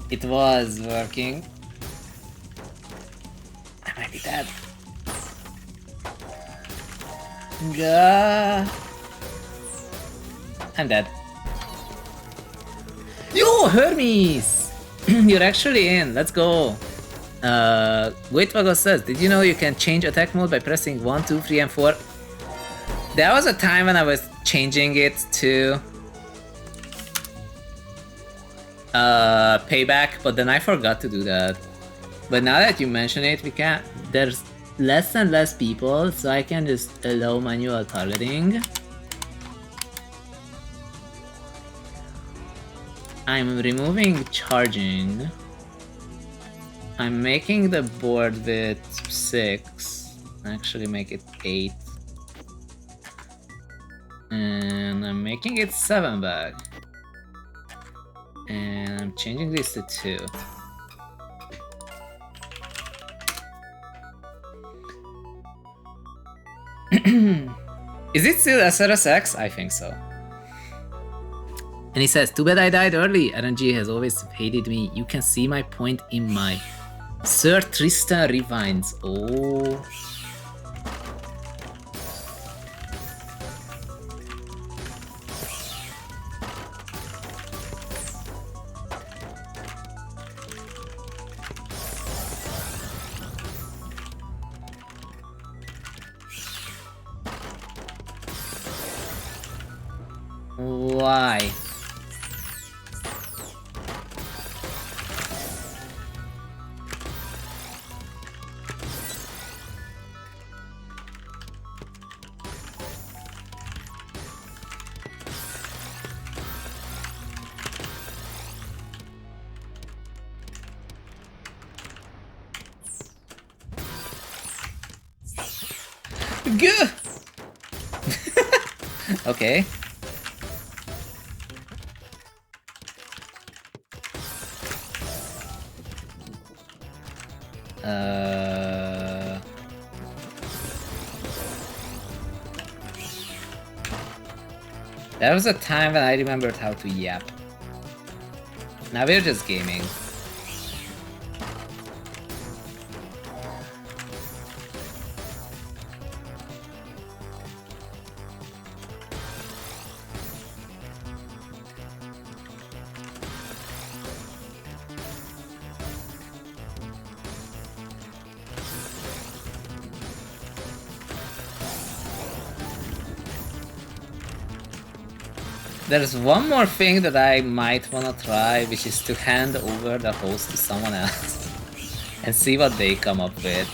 It was working. I might be dead. Gah. I'm dead. Yo, Hermes! You're actually in. Let's go. Waitwago says, did you know you can change attack mode by pressing 1, 2, 3, and 4? There was a time when I was changing it to payback, but then I forgot to do that. But now that you mention it, we can. There's less and less people, so I can just allow manual targeting. I'm removing charging. I'm making the board with 6. Actually, make it 8. And I'm making it 7 back. And I'm changing this to 2. Is it still SRSX? I think so. And he says, too bad I died early. RNG has always hated me. You can see my point in my Sir Tristan Rewinds. Oh. Why? Good. Okay. There was a time when I remembered how to yap. Now we're just gaming. There's one more thing that I might wanna try, which is to hand over the host to someone else and see what they come up with.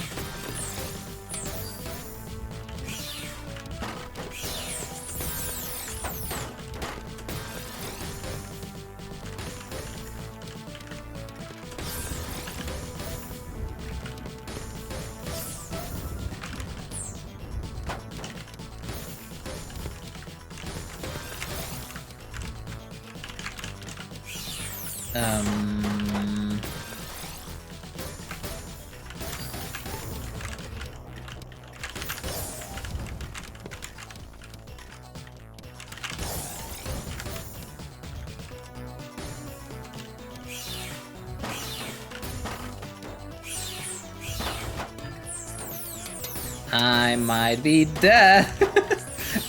I might be dead.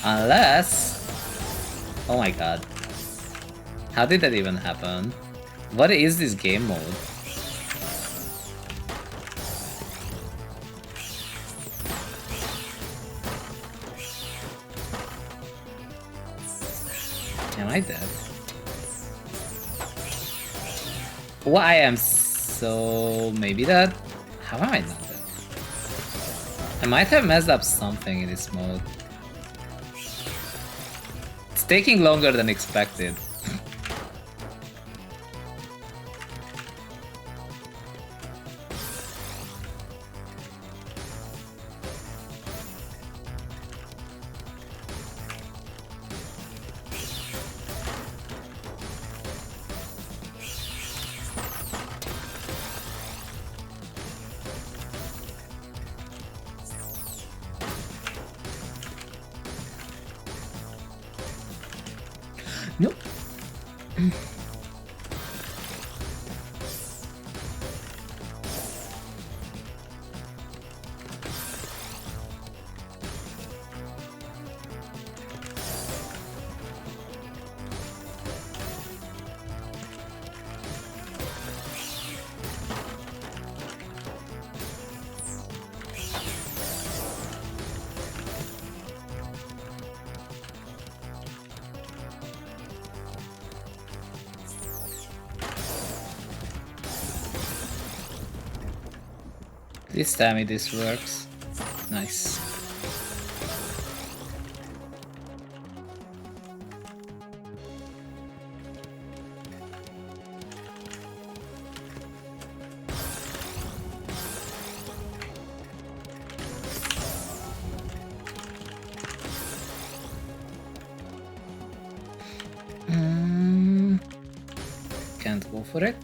Unless... Oh my god. How did that even happen? What is this game mode? Am I dead? Well, I am so... maybe that... How am I not dead? I might have messed up something in this mode. It's taking longer than expected. Nope. Please tell me this works. Nice. Can't go for it.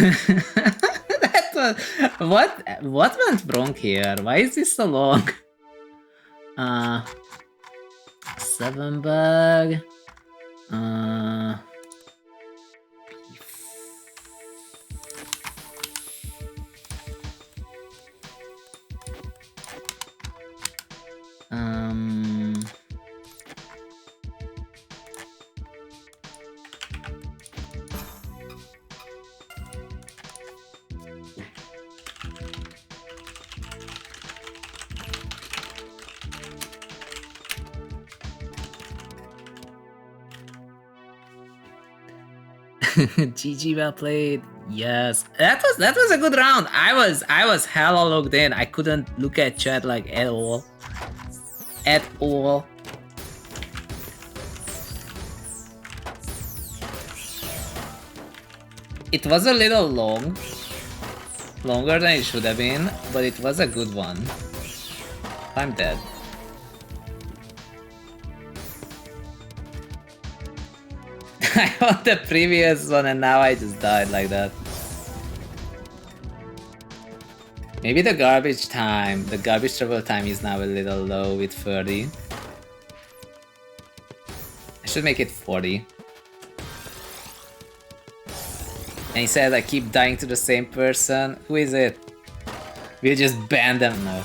That was, what went wrong here? Why is this so long? 7 bug. GG, well played. Yes, that was a good round. I was hella logged in. I couldn't look at chat like at all. At all. It was a little long. Longer than it should have been, but it was a good one. I'm dead. I won the previous one and now I just died like that. Maybe the garbage travel time is now a little low with 30. I should make it 40. And he said I keep dying to the same person. Who is it? We'll just ban them now.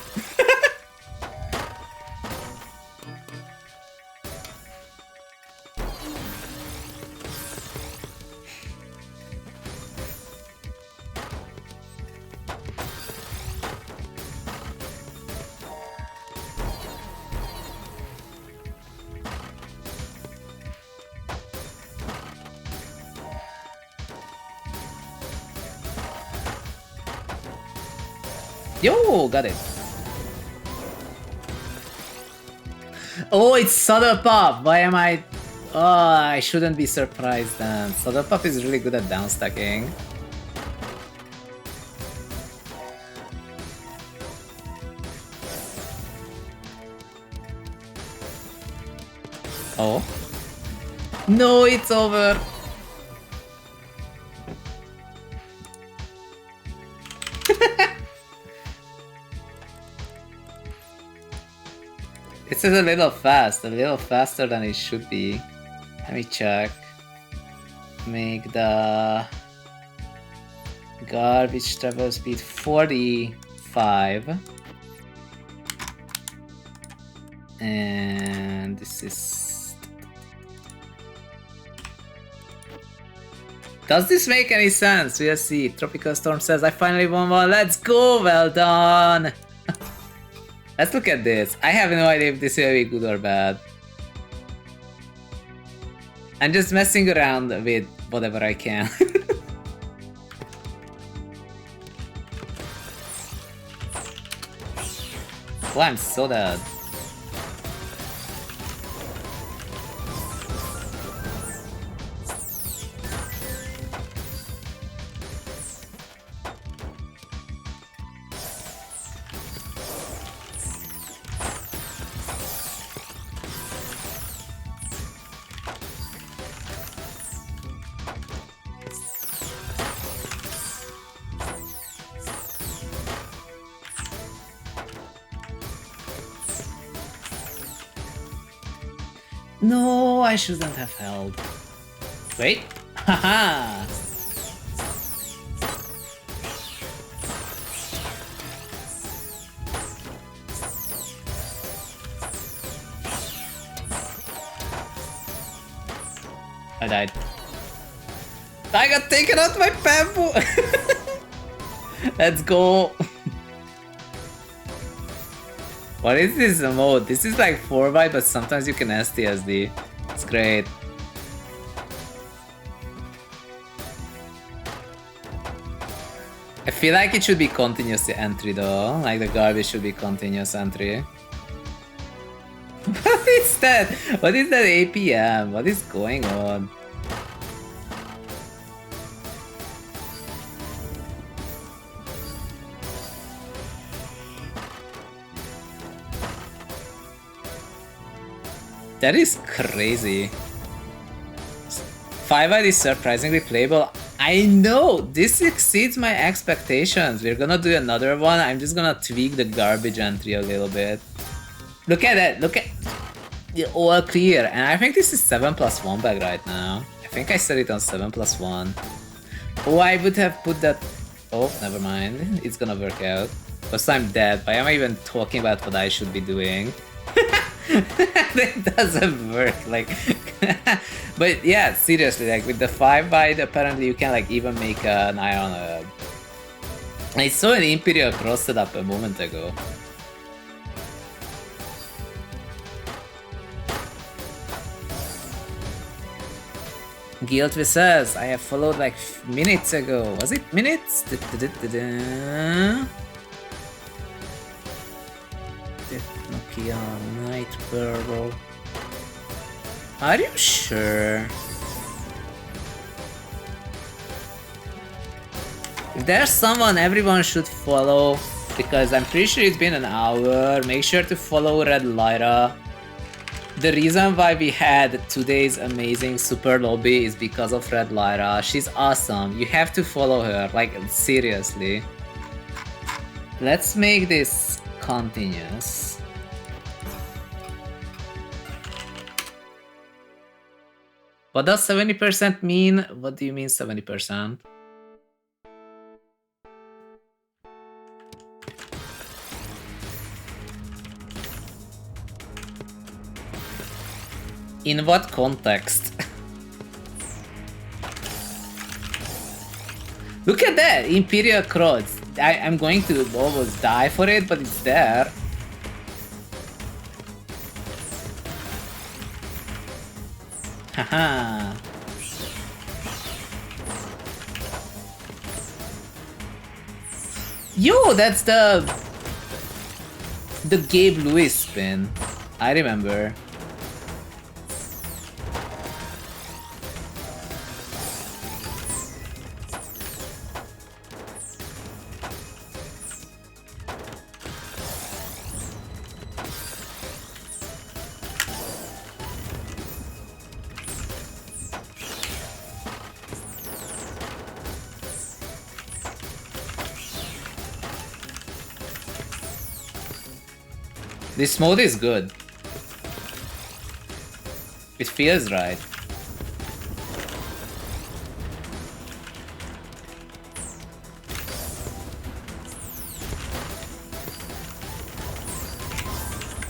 Yo, got it. Oh, it's Soda Pop. Why am I... Oh, I shouldn't be surprised then. Soda Pop is really good at downstacking. Oh. No, it's over. This is a little faster than it should be. Let me check. Make the garbage travel speed 45. And this is... Does this make any sense? We'll see. Tropical Storm says, I finally won one. Let's go! Well done! Let's look at this. I have no idea if this will be good or bad. I'm just messing around with whatever I can. Oh, I'm so dead. No, I shouldn't have held. Wait. Haha! I died. I got taken out by bamboo! Let's go! What is this mode? This is like 4x, but sometimes you can STSD. It's great. I feel like it should be continuous entry though. Like the garbage should be continuous entry. What is that? What is that APM? What is going on? That is crazy. 5i is surprisingly playable. I know! This exceeds my expectations. We're gonna do another one. I'm just gonna tweak the garbage entry a little bit. Look at that! Look at the all clear. And I think this is 7+1 bag right now. I think I set it on 7+1. Oh, I would have put that... Oh, never mind. It's gonna work out. Because I'm dead. Why am I even talking about what I should be doing? That doesn't work, like... But yeah, seriously, like with the 5x, apparently you can like even make an iron... I saw an Imperial Cross setup a moment ago. Guild says, I have followed like minutes ago. Was it minutes? Nokia, Night Purple. Are you sure? If there's someone everyone should follow, because I'm pretty sure it's been an hour, make sure to follow Red Lyra. The reason why we had today's amazing super lobby is because of Red Lyra. She's awesome. You have to follow her, like seriously. Let's make this continuous. What does 70% mean? What do you mean 70%? In what context? Look at that! Imperial Cross. I'm going to almost die for it, but it's there. Haha. Yo, that's the Gabe Lewis spin. I remember. This mode is good. It feels right.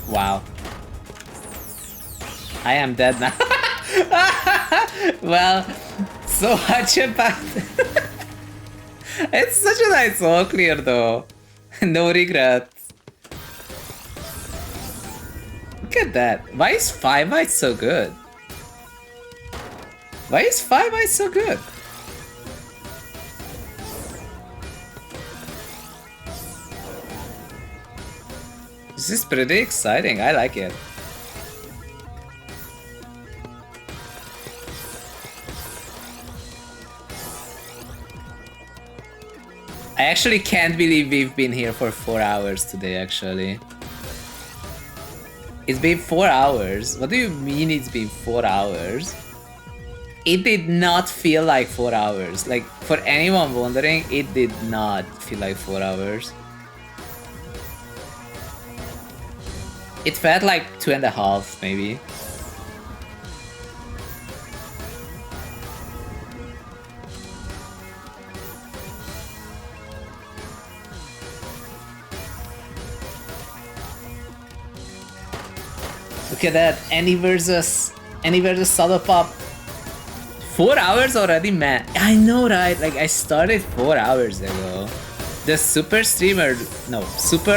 Wow. I am dead now. Well, so much about it's such a nice all clear though. No regrets. Look at that. Why is 5 Eyes so good? Why is 5 Eyes so good? This is pretty exciting. I like it. I actually can't believe we've been here for 4 hours today, actually. It's been 4 hours? What do you mean it's been 4 hours? It did not feel like 4 hours. Like, for anyone wondering, it did not feel like 4 hours. It felt like 2.5, maybe. Look at that, Any versus Solo Pop. 4 hours already, man. I know, right? Like, I started 4 hours ago. The Super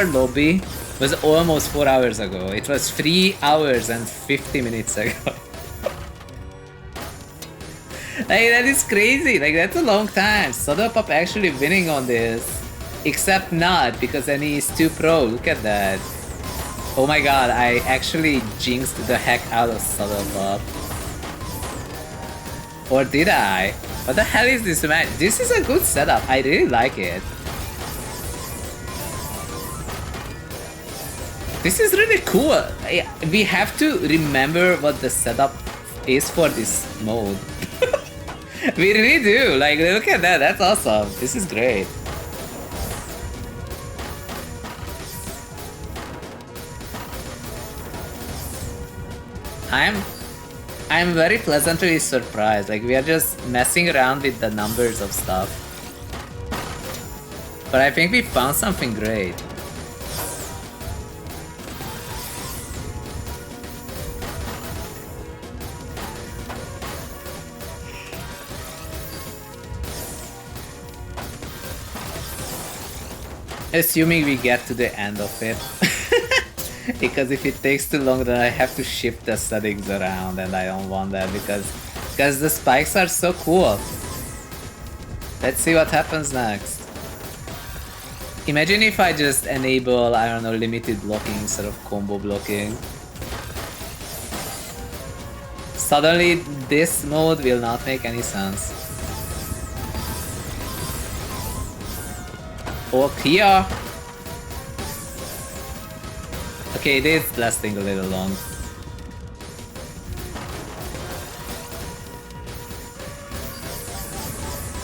Lobby was almost 4 hours ago. It was 3 hours and 50 minutes ago. Like, that is crazy. Like, that's a long time. Solo Pop actually winning on this. Except not, because Any is too pro. Look at that. Oh my god, I actually jinxed the heck out of Solo Pop. Or did I? What the hell is this match? This is a good setup. I really like it. This is really cool. We have to remember what the setup is for this mode. We really do. Like, look at that. That's awesome. This is great. I'm very pleasantly surprised. Like, we are just messing around with the numbers of stuff. But I think we found something great. Assuming we get to the end of it. Because if it takes too long, then I have to shift the settings around, and I don't want that because the spikes are so cool. Let's see what happens next. Imagine if I just enable, I don't know, limited blocking instead of combo blocking. Suddenly, this mode will not make any sense. Oh, here! Okay, it is lasting a little long.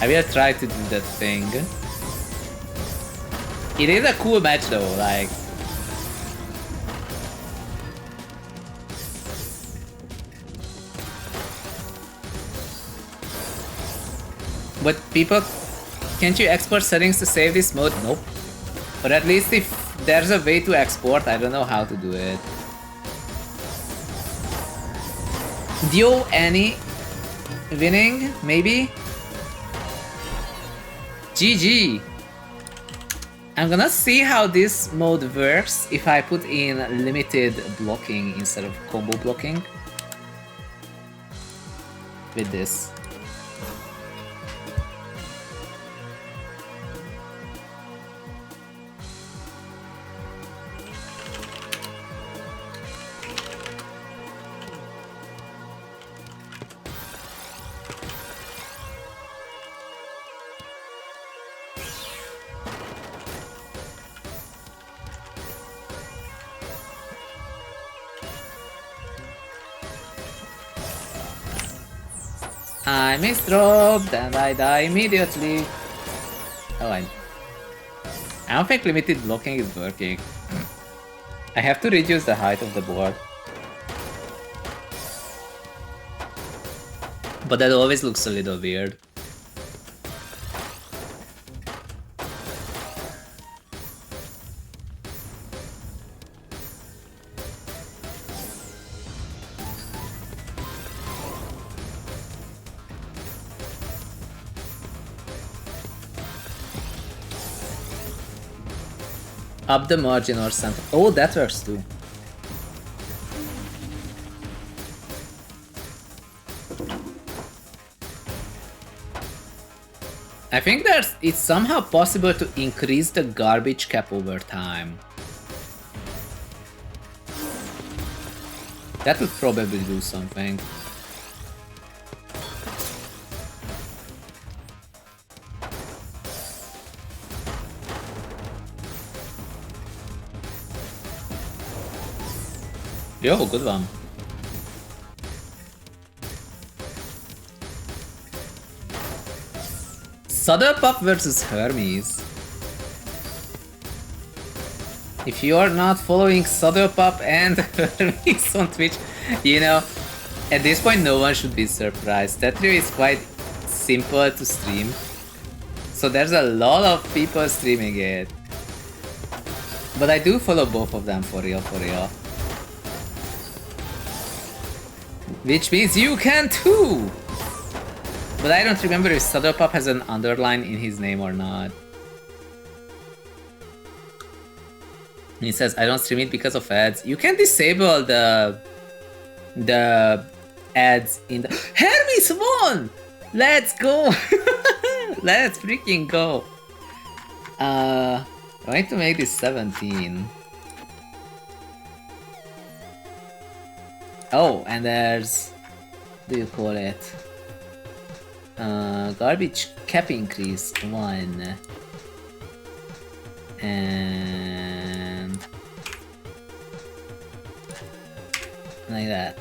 I will try to do that thing. It is a cool match though, like... But people... Can't you export settings to save this mode? Nope. Or at least if there's a way to export, I don't know how to do it. Dio Any winning, maybe? GG! I'm gonna see how this mode works if I put in limited blocking instead of combo blocking. With this. I misdropped and I die immediately. Oh, I don't think limited blocking is working. I have to reduce the height of the board. But that always looks a little weird. Up the margin or something. Oh, that works too. I think it's somehow possible to increase the garbage cap over time. That would probably do something. Yo, good one. Saddlepop versus Hermes. If you are not following Saddlepop and Hermes on Twitch, you know, at this point no one should be surprised. That trio is quite simple to stream. So there's a lot of people streaming it. But I do follow both of them for real, for real. Which means you can too! But I don't remember if Saddlepop has an underline in his name or not. He says, I don't stream it because of ads. You can disable the ads in the... Hermes won! Let's go! Let's freaking go! I'm going to make this 17. Oh, and there's... What do you call it? Garbage cap increase 1. And... like that.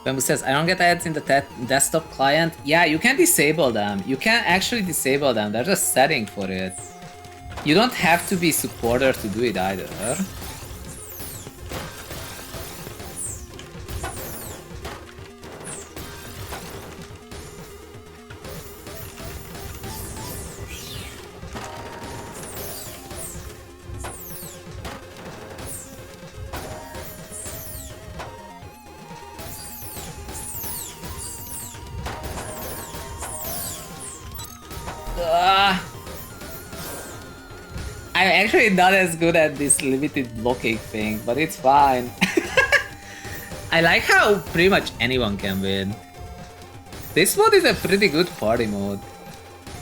Bamboo says, I don't get ads in the desktop client. Yeah, you can disable them. You can actually disable them. There's a setting for it. You don't have to be supporter to do it either. I'm actually not as good at this limited blocking thing, but it's fine. I like how pretty much anyone can win. This mode is a pretty good party mode.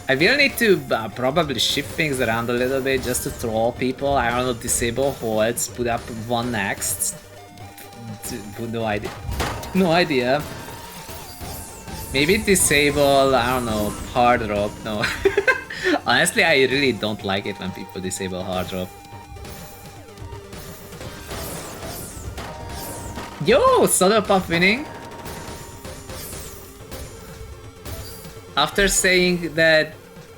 I will need to probably shift things around a little bit just to troll people. I don't know, disable holds, put up one next. No idea. No idea. Maybe disable, I don't know, hard drop, no. Honestly, I really don't like it when people disable hard drop. Yo, Saddlepop winning! After saying that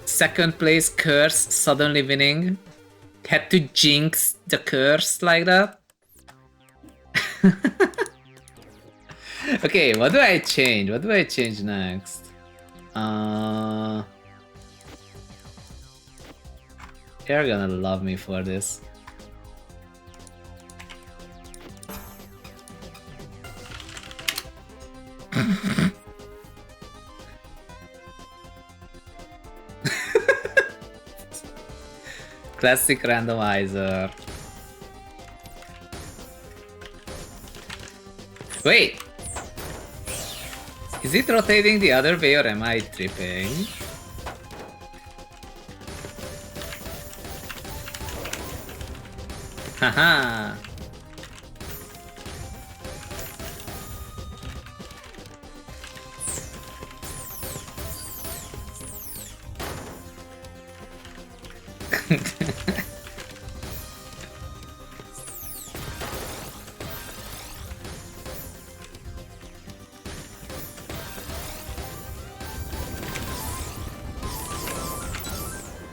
second place curse suddenly winning, had to jinx the curse like that. Okay, what do I change? What do I change next? You're gonna love me for this. Classic randomizer. Wait! Is it rotating the other way or am I tripping? Haha!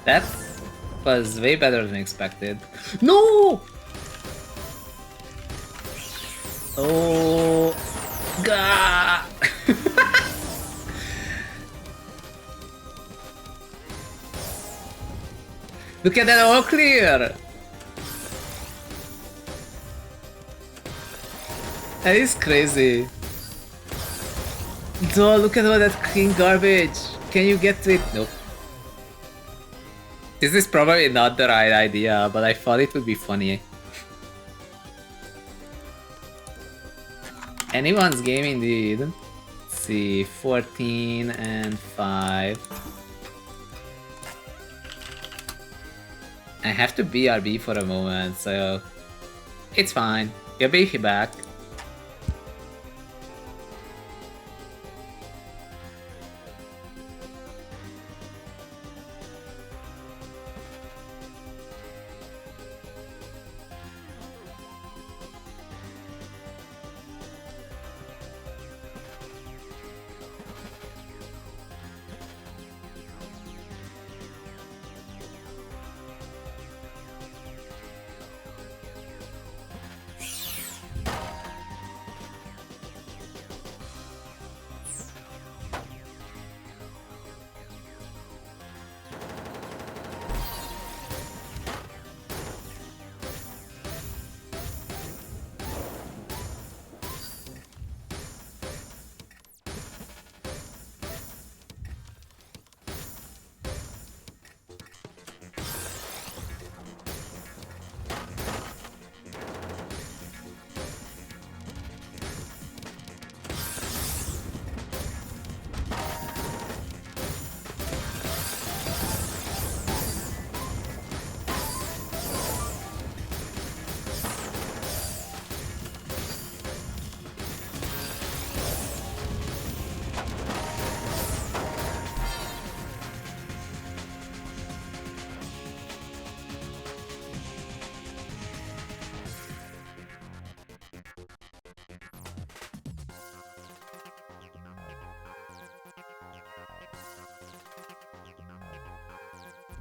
That was way better than expected. No! Oh, God! Look at that all clear! That is crazy. Duh, look at all that clean garbage. Can you get to it? Nope. This is probably not the right idea, but I thought it would be funny. Anyone's game indeed. Let's see, 14 and 5. I have to BRB for a moment, so it's fine. You'll be back.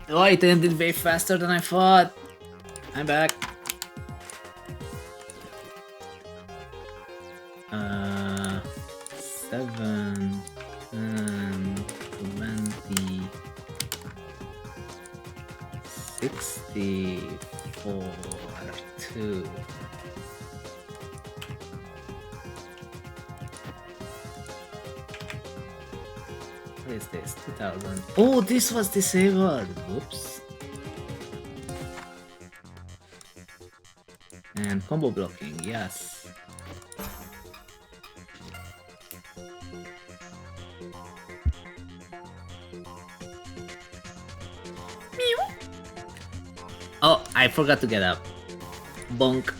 Oh, it ended way faster than I thought. I'm back. 7 and 20 64 2. What is this? 2000. Oh, this was disabled. Whoops. And combo blocking, yes. Meow. Oh, I forgot to get up. Bonk.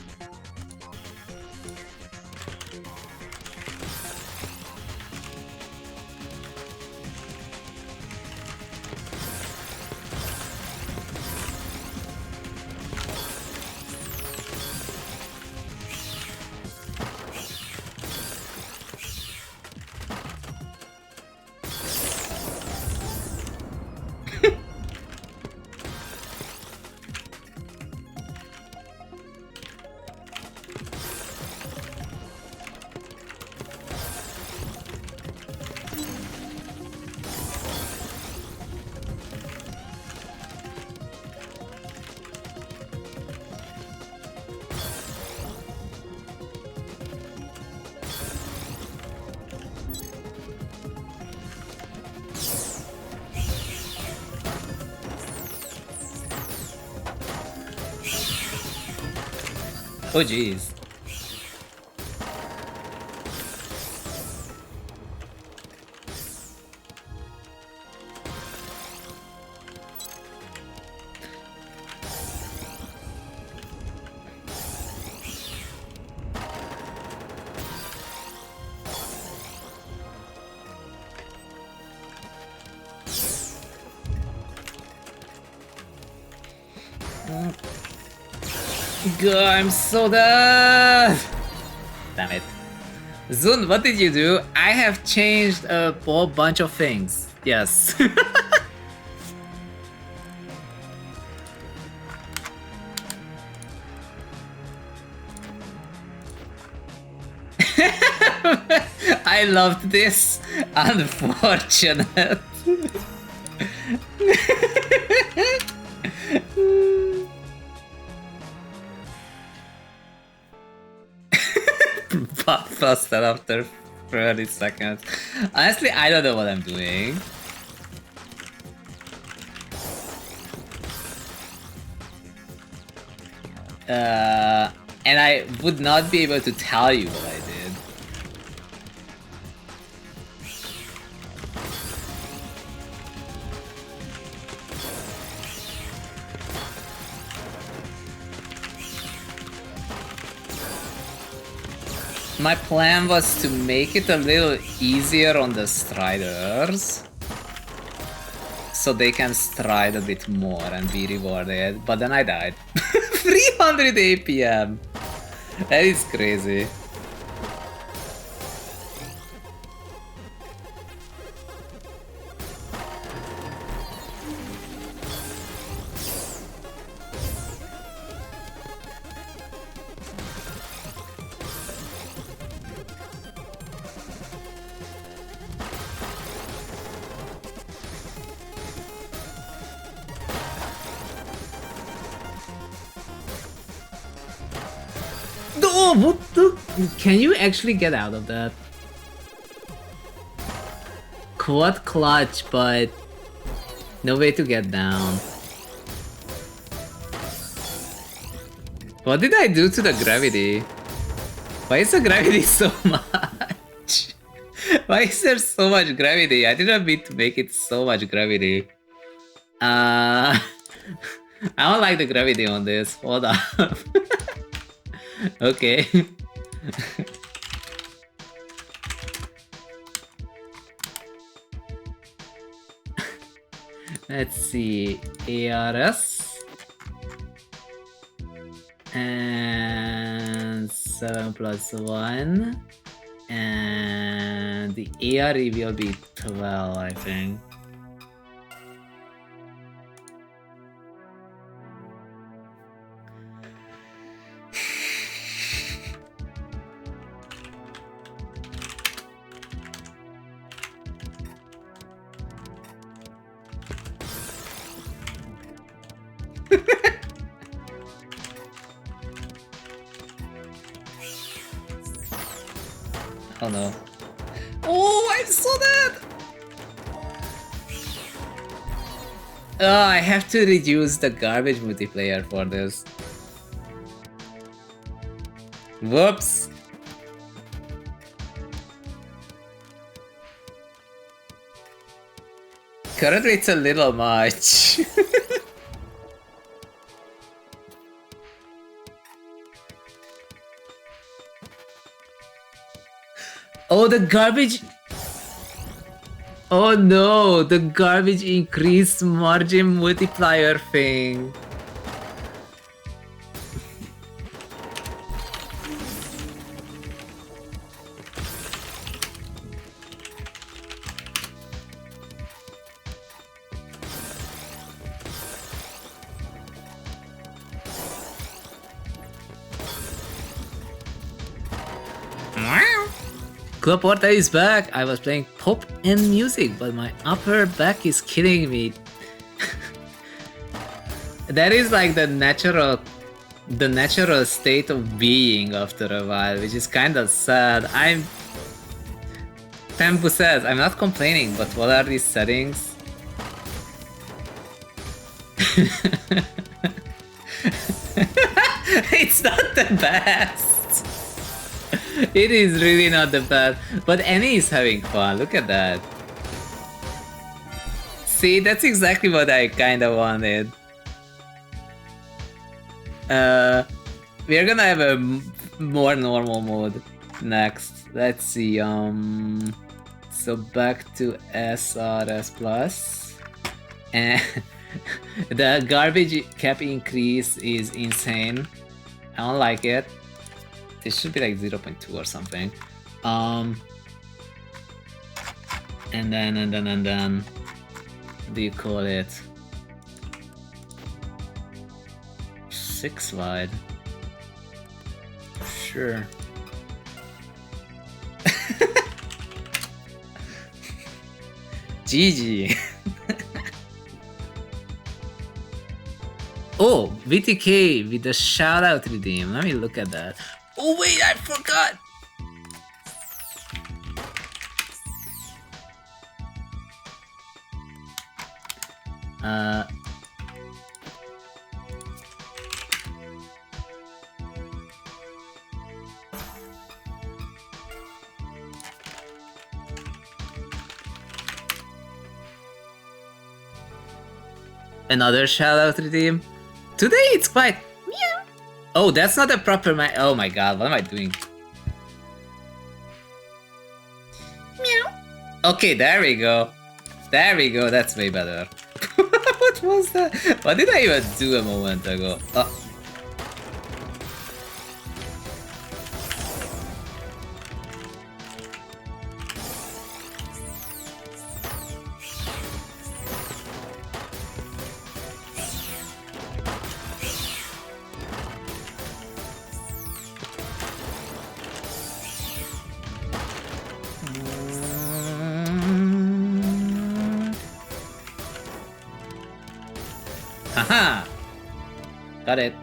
Oh jeez. God, I'm so dead! Damn it. Zun, what did you do? I have changed a whole bunch of things. Yes. I loved this. Unfortunate. Faster after 30 seconds. Honestly, I don't know what I'm doing. And I would not be able to tell you what I did. My plan was to make it a little easier on the striders, so they can stride a bit more and be rewarded, but then I died. 300 APM! That is crazy. Oh, what the? Can you actually get out of that? Quad clutch, but no way to get down. What did I do to the gravity? Why is the gravity so much? Why is there so much gravity? I didn't mean to make it so much gravity. I don't like the gravity on this. Hold up. Okay. Let's see. ARS. And 7 plus 1. And the ARE will be 12, I think. Oh no. Oh, I saw that! Oh, I have to reduce the garbage multiplayer for this. Whoops! Currently it's a little much. Oh, the garbage... Oh no, the garbage increase margin multiplier thing. Club Porta is back! I was playing pop and music, but my upper back is killing me. That is like the natural state of being after a while, which is kind of sad. Tempu says, I'm not complaining, but what are these settings? It's not the best! It is really not the best, but Annie is having fun, look at that. See, that's exactly what I kinda wanted. We're gonna have a more normal mode next. Let's see, so back to SRS Plus. And the garbage cap increase is insane. I don't like it. It should be like 0.2 or something. And then what do you call it? 6 wide. Sure. GG. Oh, VTK with the shout out redeem. Let me look at that. Oh wait, I forgot. Another shout out redeem. Today it's quite meow. Oh, that's not a proper oh my god, what am I doing? Meow. Okay, there we go. There we go, that's way better. What was that? What did I even do a moment ago? Haha! Got it.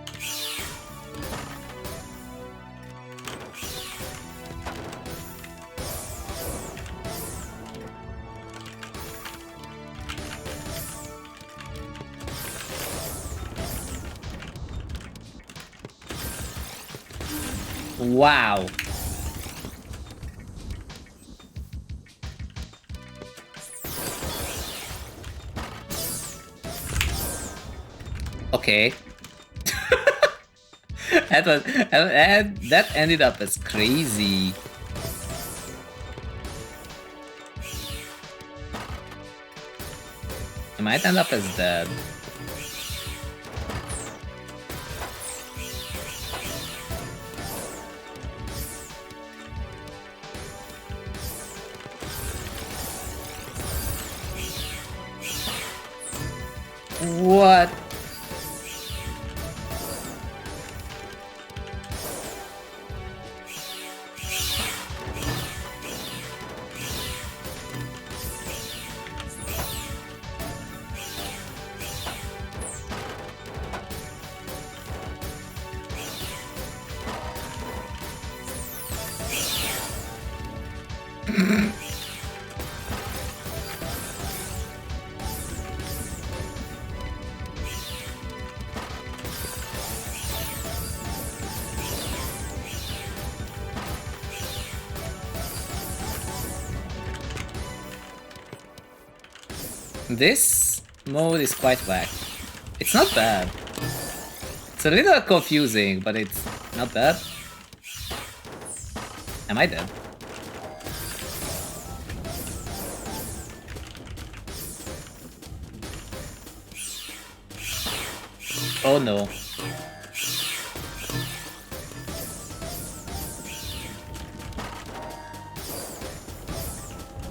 Wow. Okay. that ended up as crazy. It might end up as dead. What? This mode is quite whack. It's not bad. It's a little confusing, but it's not bad. Am I dead? Oh no.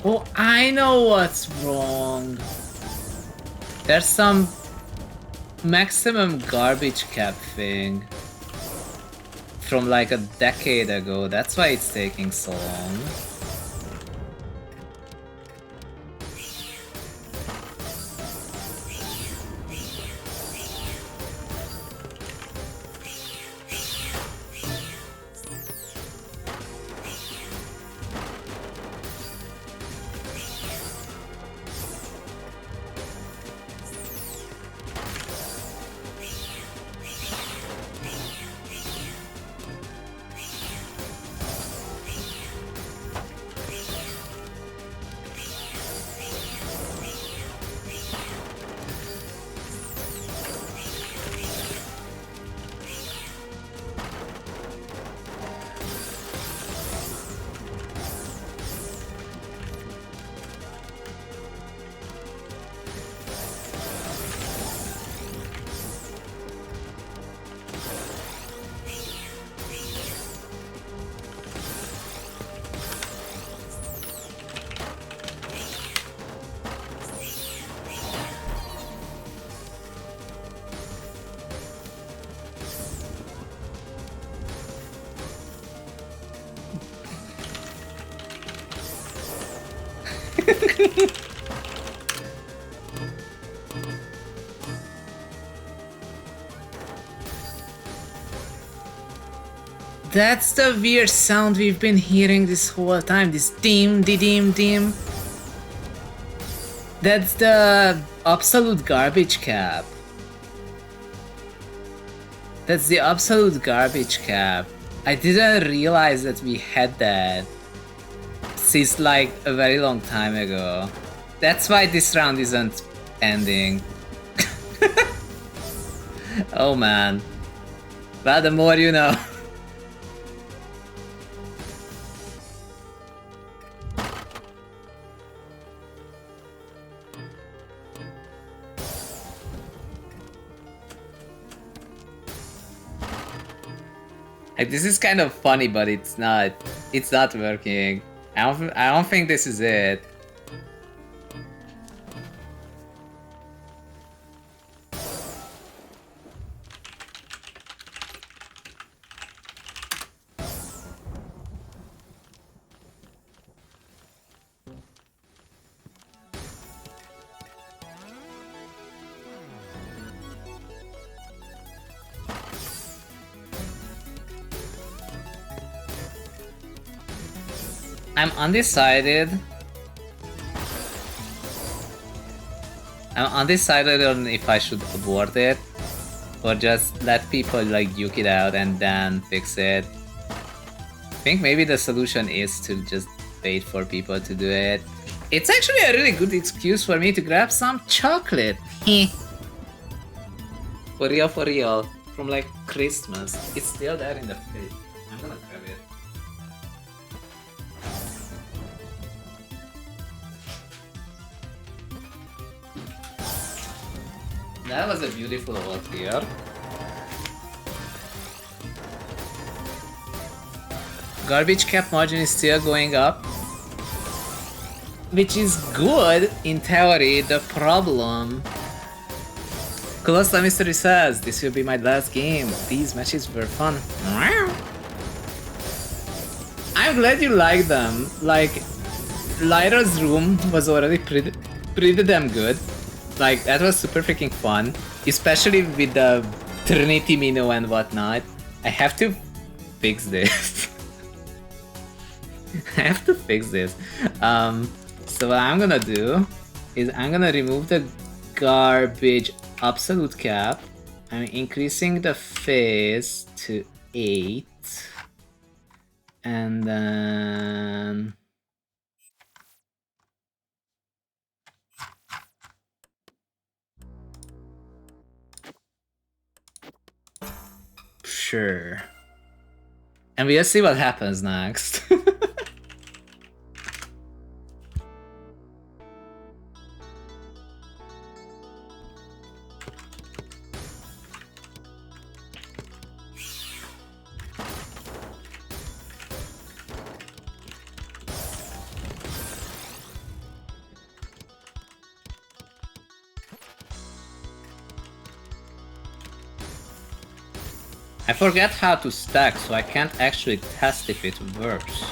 Oh, I know what's wrong. There's some maximum garbage cap thing from like a decade ago. That's why it's taking so long. That's the weird sound we've been hearing this whole time. This dim, dim, dim. That's the absolute garbage cap. That's the absolute garbage cap. I didn't realize that we had that since like a very long time ago. That's why this round isn't ending. Oh man. Well, the more you know. Like, this is kind of funny, but it's not. It's not working. I don't think this is it. I'm undecided. I'm undecided on if I should abort it or just let people like duke it out and then fix it. I think maybe the solution is to just wait for people to do it. It's actually a really good excuse for me to grab some chocolate. For real. From like Christmas. It's still there in the fridge. I'm gonna grab it. That was a beautiful ult here. Garbage cap margin is still going up, which is good in theory. The problem, Colossal Mystery says, this will be my last game. These matches were fun. I'm glad you like them. Like, Lyra's room was already pretty damn good. Like, that was super freaking fun, especially with the Trinity Mino and whatnot. I have to fix this. I have to fix this. So what I'm gonna do is I'm gonna remove the garbage absolute cap. I'm increasing the phase to 8. And then... Sure. And we'll see what happens next. I forget how to stack, so I can't actually test if it works.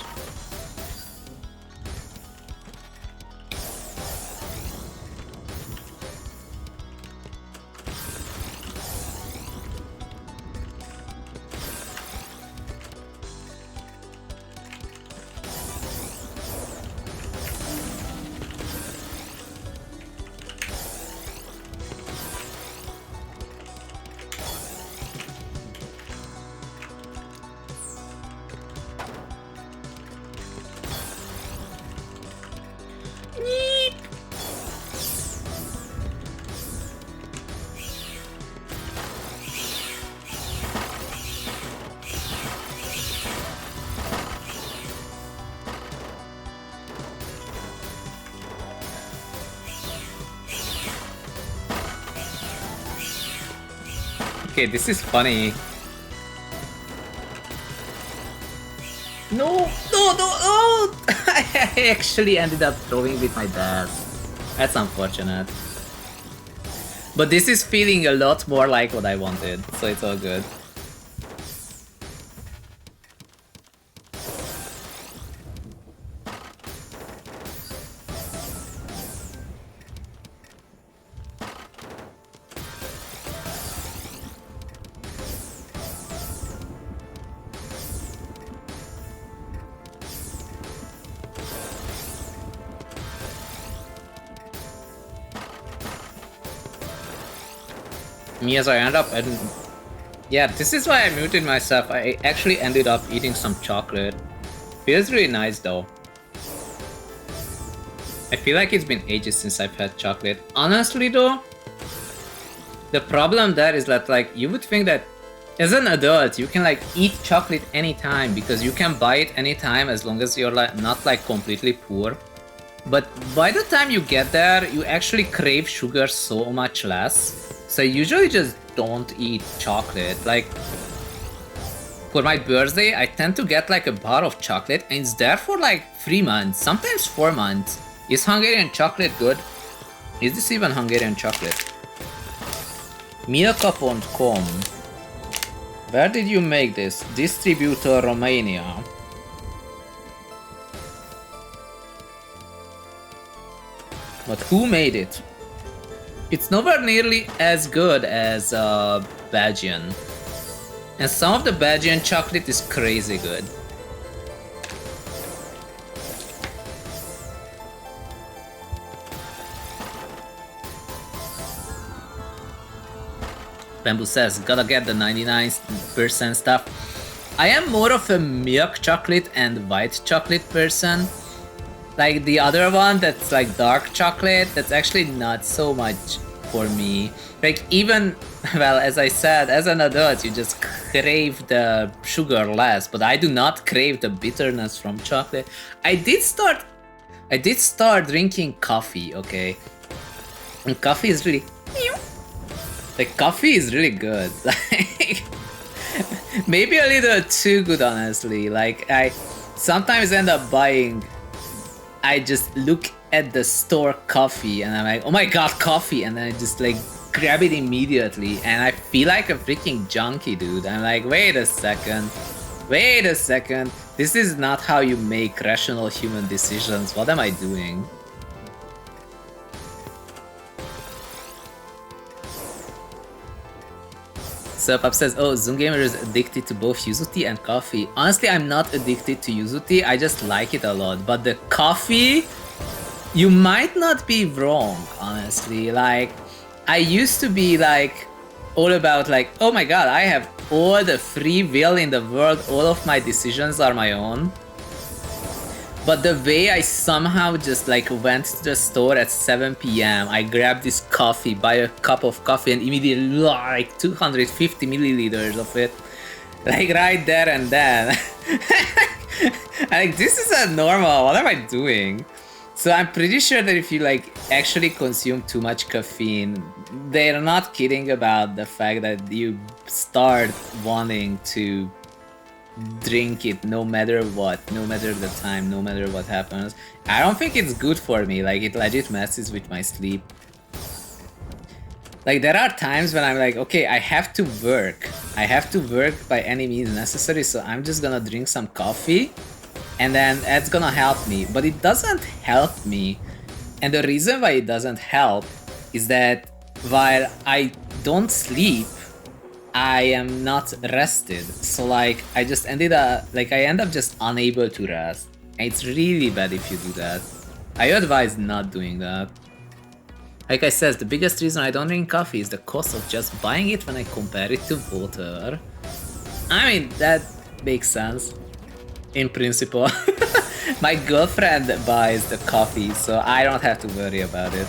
Okay, this is funny. No! I actually ended up throwing with my dash. That's unfortunate. But this is feeling a lot more like what I wanted, so it's all good. Me as I end up and yeah, this is why I muted myself. I actually ended up eating some chocolate. Feels really nice though. I feel like it's been ages since I've had chocolate. Honestly though, the problem there is that like you would think that as an adult you can like eat chocolate anytime because you can buy it anytime as long as you're like not like completely poor. But by the time you get there, you actually crave sugar so much less. So I usually just don't eat chocolate. Like for my birthday, I tend to get like a bar of chocolate and it's there for like 3 months, sometimes 4 months. Is Hungarian chocolate good? Is this even Hungarian chocolate? Milka.com. Where did you make this? Distributor Romania. But who made it? It's nowhere nearly as good as Belgian. And some of the Belgian chocolate is crazy good. Bamboo says, gotta get the 99% stuff. I am more of a milk chocolate and white chocolate person. Like the other one that's like dark chocolate, that's actually not so much for me. Like even, well, as I said, as an adult you just crave the sugar less, but I do not crave the bitterness from chocolate. I did start drinking coffee, okay? And coffee is really... Like coffee is really good. Like maybe a little too good honestly. Like I sometimes end up buying, I just look at the store coffee and I'm like, oh my god, coffee, and then I just like grab it immediately and I feel like a freaking junkie, dude. I'm like, wait a second, this is not how you make rational human decisions. What am I doing? So Pop says, oh, zhunGamer is addicted to both yuzu tea and coffee. Honestly, I'm not addicted to yuzu tea, I just like it a lot. But the coffee, you might not be wrong, honestly. Like, I used to be like, all about like, oh my god, I have all the free will in the world, all of my decisions are my own. But the way I somehow just like went to the store at 7 PM, I grabbed this coffee, buy a cup of coffee and immediately like 250 milliliters of it. Like right there and then. Like this is a normal, what am I doing? So I'm pretty sure that if you like actually consume too much caffeine, they're not kidding about the fact that you start wanting to drink it no matter what, no matter the time, no matter what happens. I don't think it's good for me, like it legit messes with my sleep. Like there are times when I'm like, okay, I have to work by any means necessary, so I'm just gonna drink some coffee and then that's gonna help me. But it doesn't help me, and the reason why it doesn't help is that while I don't sleep, I am not rested. So like I just ended up like I end up just unable to rest. And it's really bad if you do that. I advise not doing that. Like I said, the biggest reason I don't drink coffee is the cost of just buying it when I compare it to water. I mean, that makes sense. In principle. My girlfriend buys the coffee, so I don't have to worry about it.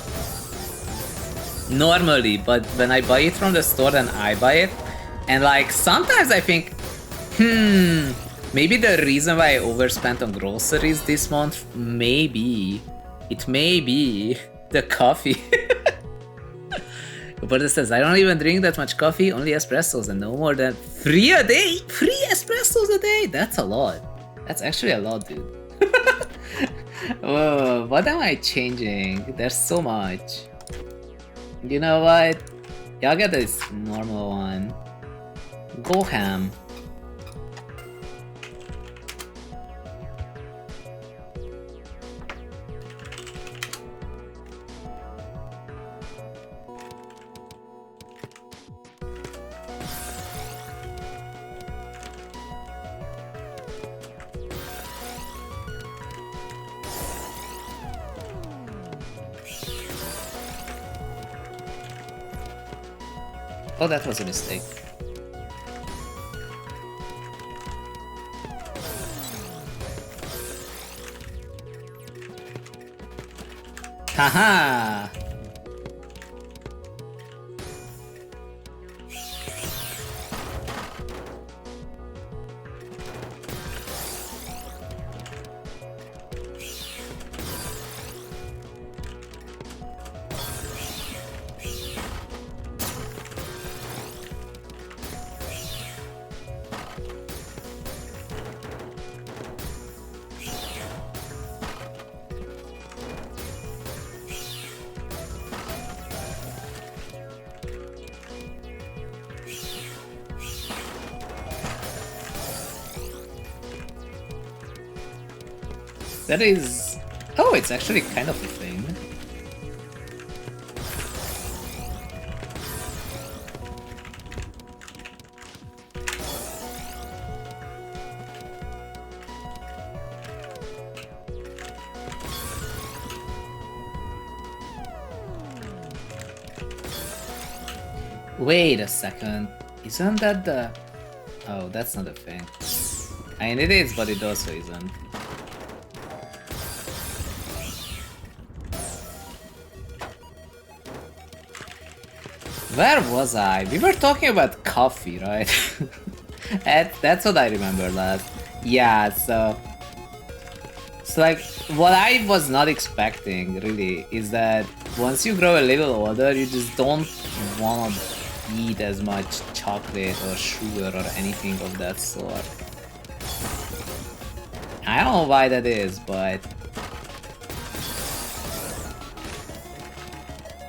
Normally, but when I buy it from the store, then I buy it. And like sometimes I think, maybe the reason why I overspent on groceries this month, it may be the coffee. Roberta says, I don't even drink that much coffee, only espressos and no more than 3 a day. 3 espressos a day, that's a lot. That's actually a lot, dude. Whoa, what am I changing? There's so much. You know what? Y'all get this normal one. Go ham. Oh, that was a mistake. Haha! That is... Oh, it's actually kind of a thing. Wait a second. Isn't that the... Oh, that's not a thing. I mean, it is, but it also isn't. Where was I? We were talking about coffee, right? That's what I remember last. Yeah, so like, what I was not expecting, really, is that once you grow a little older, you just don't want to eat as much chocolate or sugar or anything of that sort. I don't know why that is, but...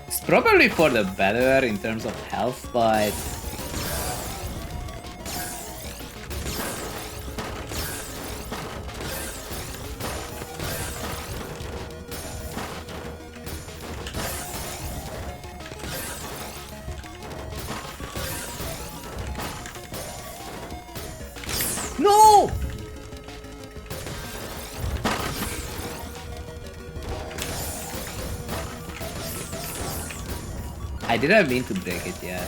It's probably for the better in terms of health, but... No! I didn't mean to break it yet.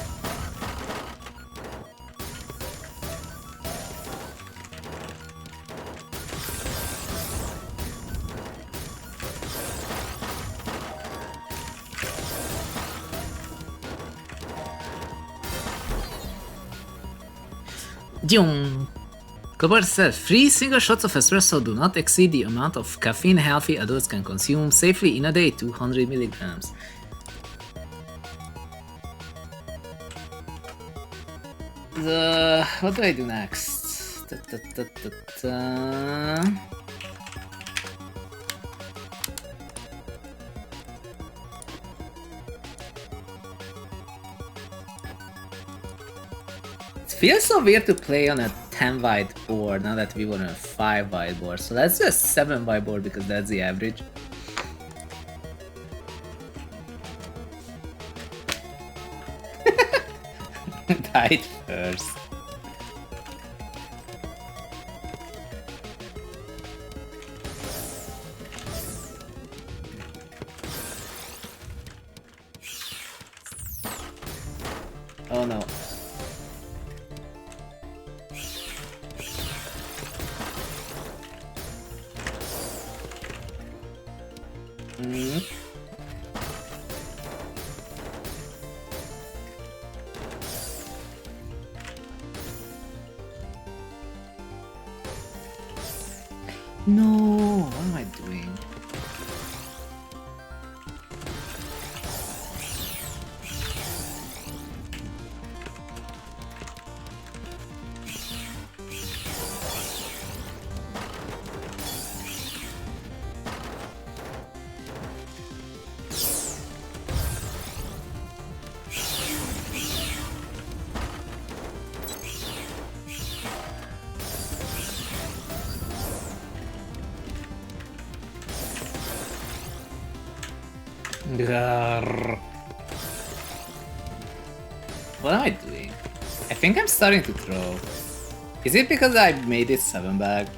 Dung. Cobalt said, 3 single shots of espresso do not exceed the amount of caffeine healthy adults can consume safely in a day, 200 milligrams. What do I do next? It feels so weird to play on a 10 wide board now that we were on a 5 wide board, so let's do a 7 wide board because that's the average. Died first. Oh no. No, what am I doing? Grrr. What am I doing? I think I'm starting to throw. Is it because I made it 7 bag?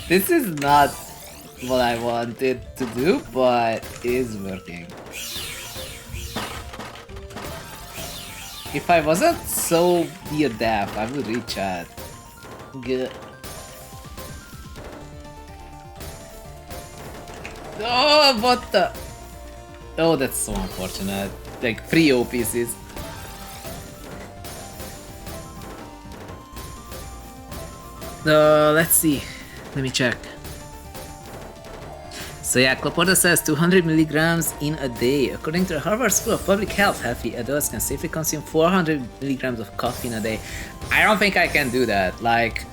This is not what I wanted to do, but it is working. If I wasn't so near death, I would reach chat. Good. Oh, what the? Oh, that's so unfortunate. Like 3 O pieces. Let's see. Let me check. So yeah, Cloporta says 200 milligrams in a day. According to the Harvard School of Public Health, healthy adults can safely consume 400 milligrams of caffeine a day. I don't think I can do that. Like,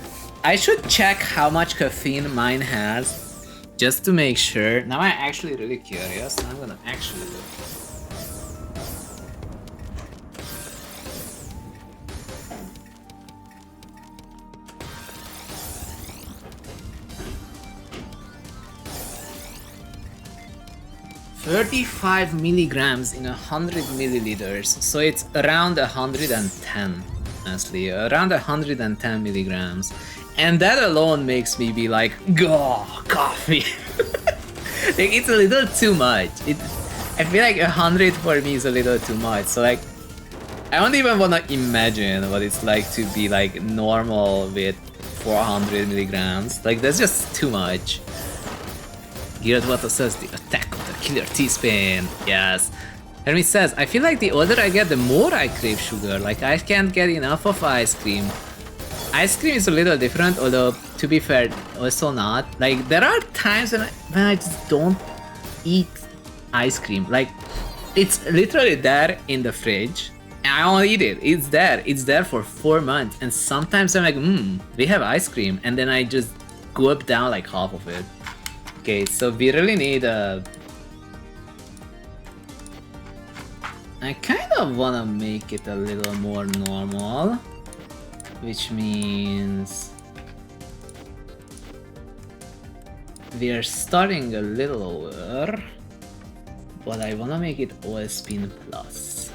I should check how much caffeine mine has, just to make sure. Now I'm actually really curious. I'm gonna actually look. $35 milligrams in 100 milliliters, so it's around 110, honestly, around 110 milligrams, and that alone makes me be like, oh, coffee. Like, it's a little too much. I feel like 100 for me is a little too much, so like, I don't even want to imagine what it's like to be like normal with 400 milligrams. Like, that's just too much. Giradwata says the attack of the killer teaspoon. Yes. Hermie says, I feel like the older I get, the more I crave sugar. Like, I can't get enough of ice cream. Ice cream is a little different, although, to be fair, also not. Like, there are times when I just don't eat ice cream. Like, it's literally there in the fridge, and I don't eat it. It's there. It's there for 4 months. And sometimes I'm like, we have ice cream. And then I just gulp down like half of it. Okay, so we really need a... I kind of want to make it a little more normal, which means we are starting a little lower, but I want to make it all spin plus.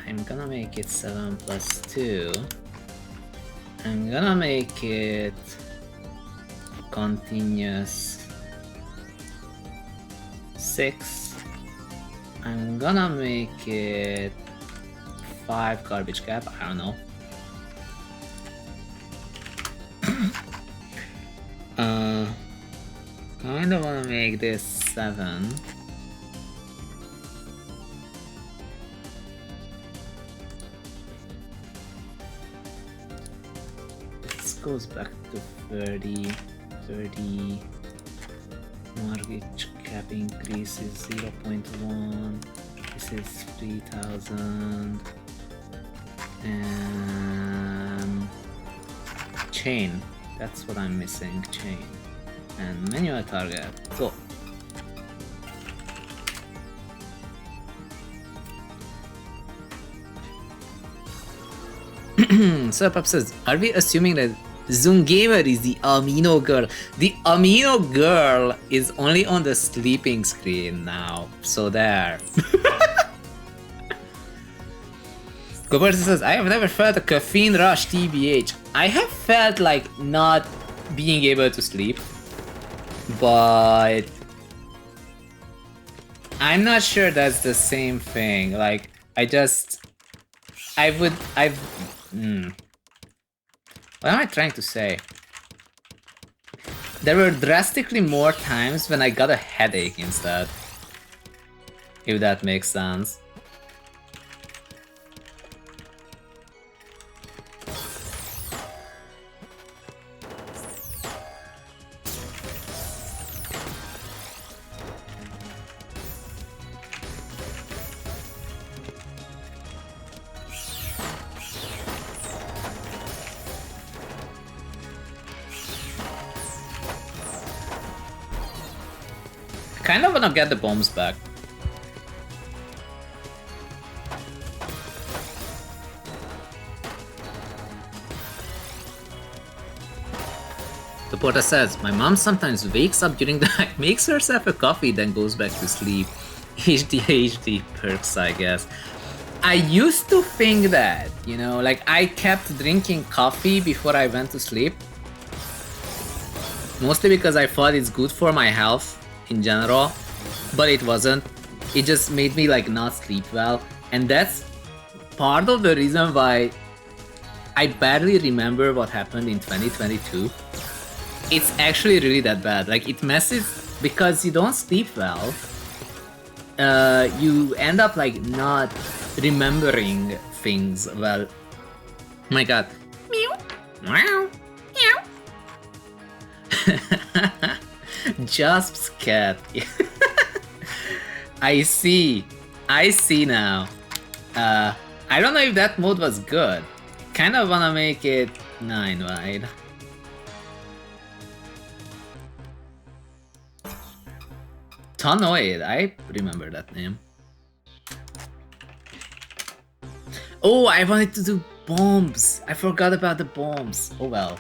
I'm gonna make it 7 plus 2. I'm gonna make it continuous 6. I'm gonna make it 5 garbage cap, I don't know. Kinda wanna make this 7. This goes back to 30. Mortgage cap increase is 0.1. This is 3,000. And chain. That's what I'm missing. Chain. And manual target. Cool. So Pop says, are we assuming that zhunGamer is the amino girl? The amino girl is only on the sleeping screen now, so there. Goberta says, I have never felt a caffeine rush, TBH. I have felt like not being able to sleep, but I'm not sure that's the same thing. Like, what am I trying to say? There were drastically more times when I got a headache instead. If that makes sense. I kind of wanna get the bombs back. The porter says, my mom sometimes wakes up during the night, makes herself a coffee, then goes back to sleep. HD perks, I guess. I used to think that, you know, like I kept drinking coffee before I went to sleep. Mostly because I thought it's good for my health in general, but it wasn't. It just made me like not sleep well. And that's part of the reason why I barely remember what happened in 2022. It's actually really that bad. Like it messes because you don't sleep well. You end up like not remembering things well. Oh my god. Meow. Meow. Meow. Jasp's cat. I see. I see now. I don't know if that mode was good. Kind of wanna make it 9 wide. Tonoid, I remember that name. Oh, I wanted to do bombs. I forgot about the bombs. Oh well.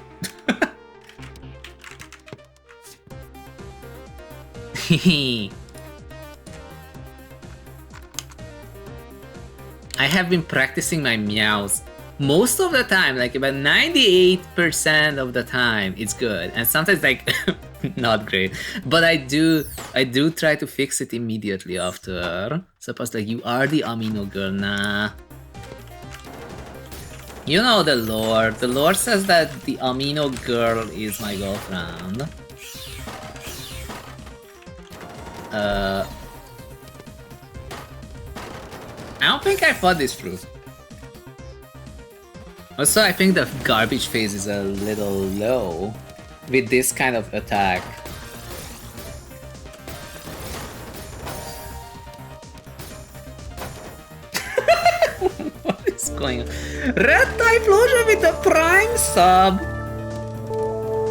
I have been practicing my meows most of the time, like about 98% of the time it's good, and sometimes like not great, but I do try to fix it immediately after. Suppose like you are the amino girl, nah. You know the lore. The lore says that the amino girl is my girlfriend. I don't think I thought this through. Also, I think the garbage phase is a little low with this kind of attack. What is going on? Red Typhlosion with the Prime sub!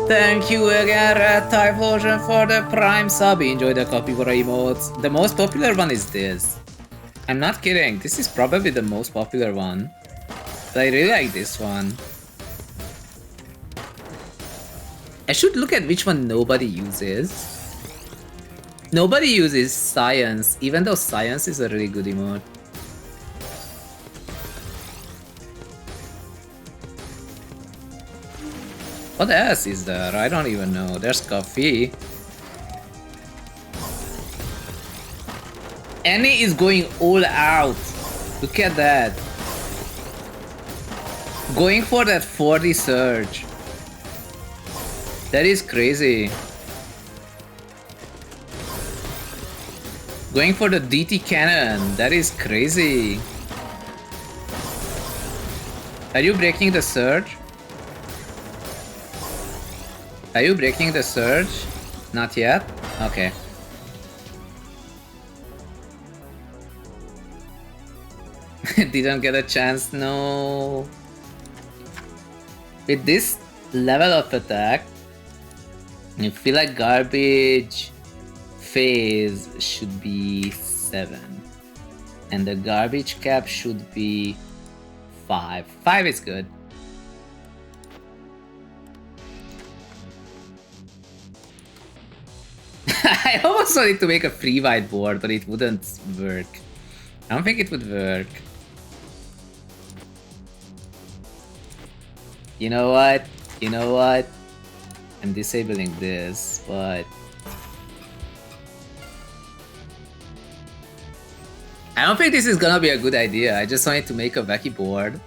Thank you again, Red Typhlosion, for the Prime sub. Enjoy the capybara emotes. The most popular one is this. I'm not kidding, this is probably the most popular one. But I really like this one. I should look at which one nobody uses. Nobody uses Science, even though Science is a really good emote. What else is there? I don't even know. There's coffee. Annie is going all out. Look at that. Going for that 40 surge. That is crazy. Going for the DT cannon. That is crazy. Are you breaking the surge? Are you breaking the surge? Not yet? Okay. Didn't get a chance, no. With this level of attack, I feel like garbage phase should be 7. And the garbage cap should be 5. 5 is good. I almost wanted to make a free whiteboard, but it wouldn't work. I don't think it would work. You know what? You know what? I'm disabling this, but... I don't think this is gonna be a good idea. I just wanted to make a wacky board.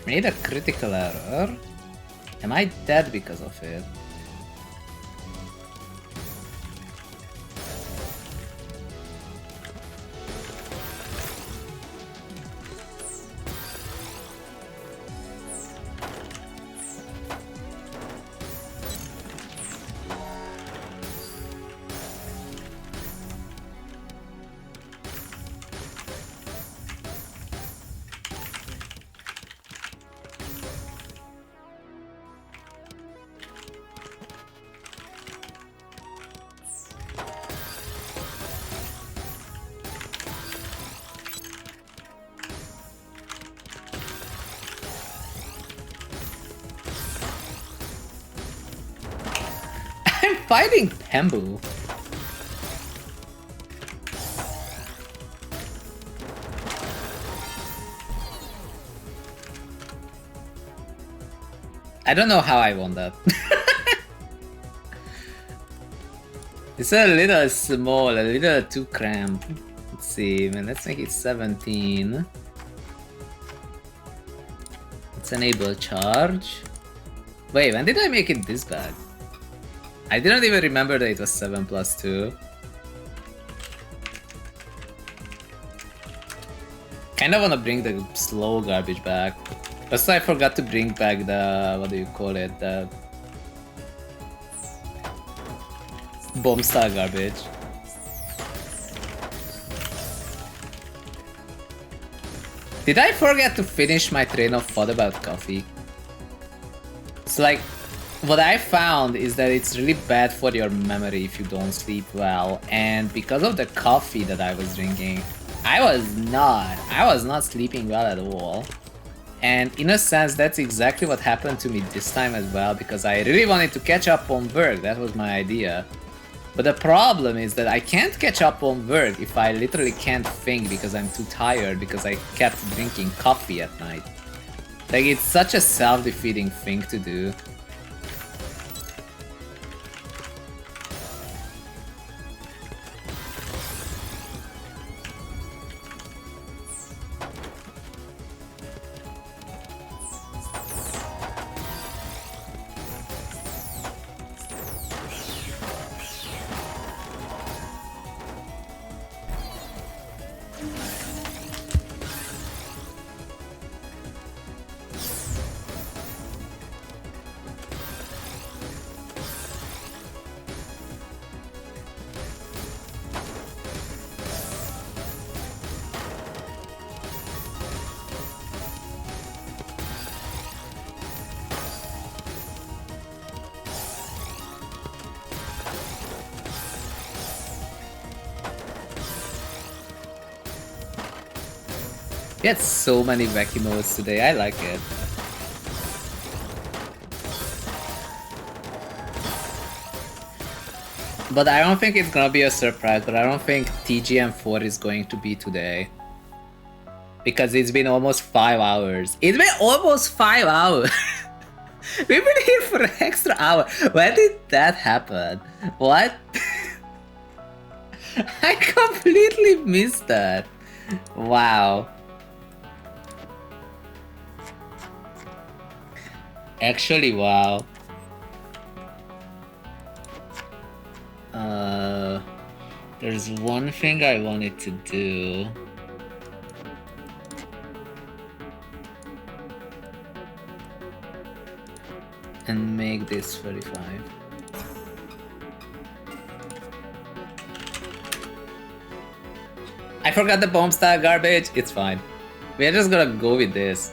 Made a critical error? Am I dead because of it? fighting Pembu? I don't know how I won that. It's a little small, a little too cramped. Let's see, man, let's make it 17. Let's enable charge. Wait, when did I make it this bad? I didn't even remember that it was 7 plus 2. Kinda wanna bring the slow garbage back. Also, I forgot to bring back the, what do you call it, the bomb star garbage. Did I forget to finish my train of thought about coffee? It's like, what I found is that it's really bad for your memory if you don't sleep well, and because of the coffee that I was drinking, I was not sleeping well at all. And in a sense, that's exactly what happened to me this time as well, because I really wanted to catch up on work. That was my idea. But the problem is that I can't catch up on work if I literally can't think because I'm too tired because I kept drinking coffee at night. Like, it's such a self-defeating thing to do. We had so many wacky modes today, I like it. But I don't think it's gonna be a surprise, but I don't think TGM4 is going to be today. Because it's been almost 5 hours. It's been almost 5 hours! We've been here for an extra hour. When did that happen? What? I completely missed that. Wow. Actually, wow. There's one thing I wanted to do. And make this 35. I forgot the bomb style garbage. It's fine. We're just gonna go with this.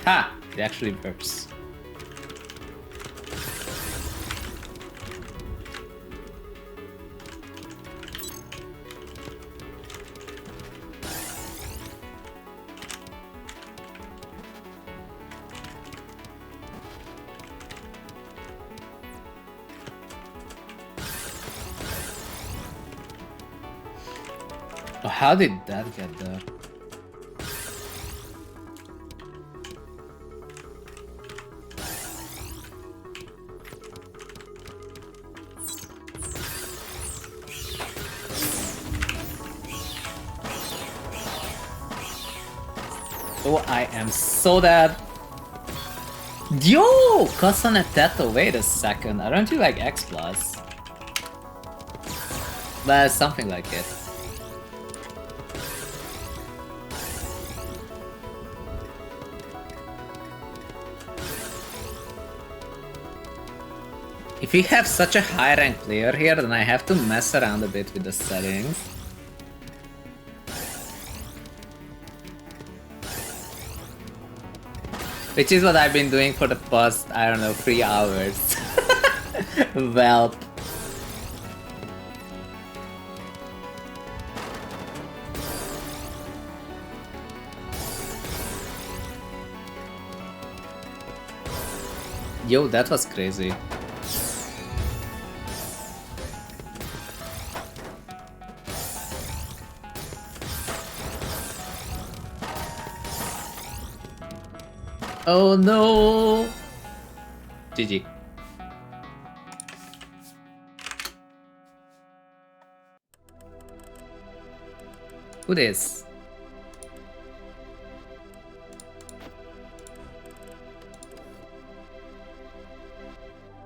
Ha! It actually works. Oh, how did that get there? Oh, I am so dead. Yo! Cosonetetto, wait a second. Aren't you like X+? But something like it. If we have such a high rank player here, then I have to mess around a bit with the settings. Which is what I've been doing for the past, I don't know, 3 hours. Well. Yo, that was crazy. Oh no! GG. Who this?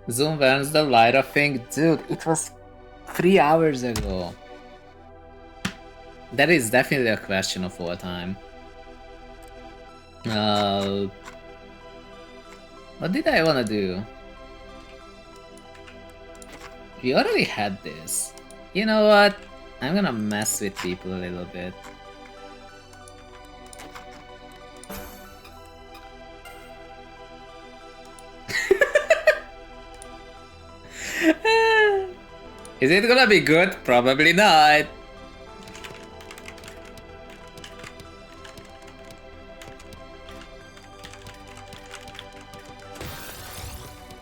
Zoom when's the Lyra thing? Dude, it was 3 hours ago. That is definitely a question of all time. What did I wanna do? We already had this. You know what? I'm gonna mess with people a little bit. Is it gonna be good? Probably not.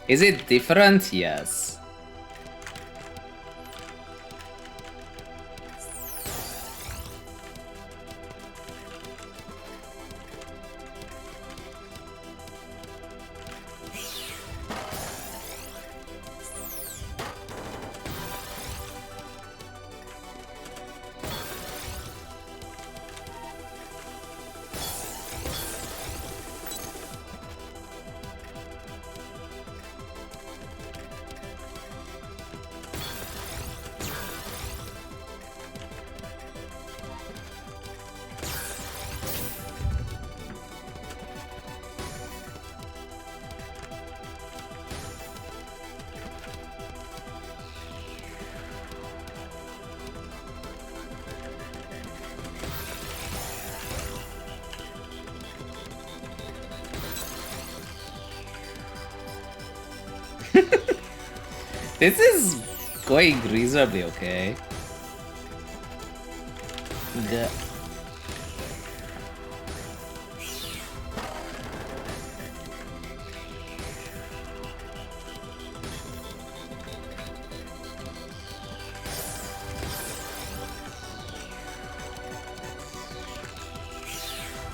Is it different? Yes. This is going reasonably okay. Yeah.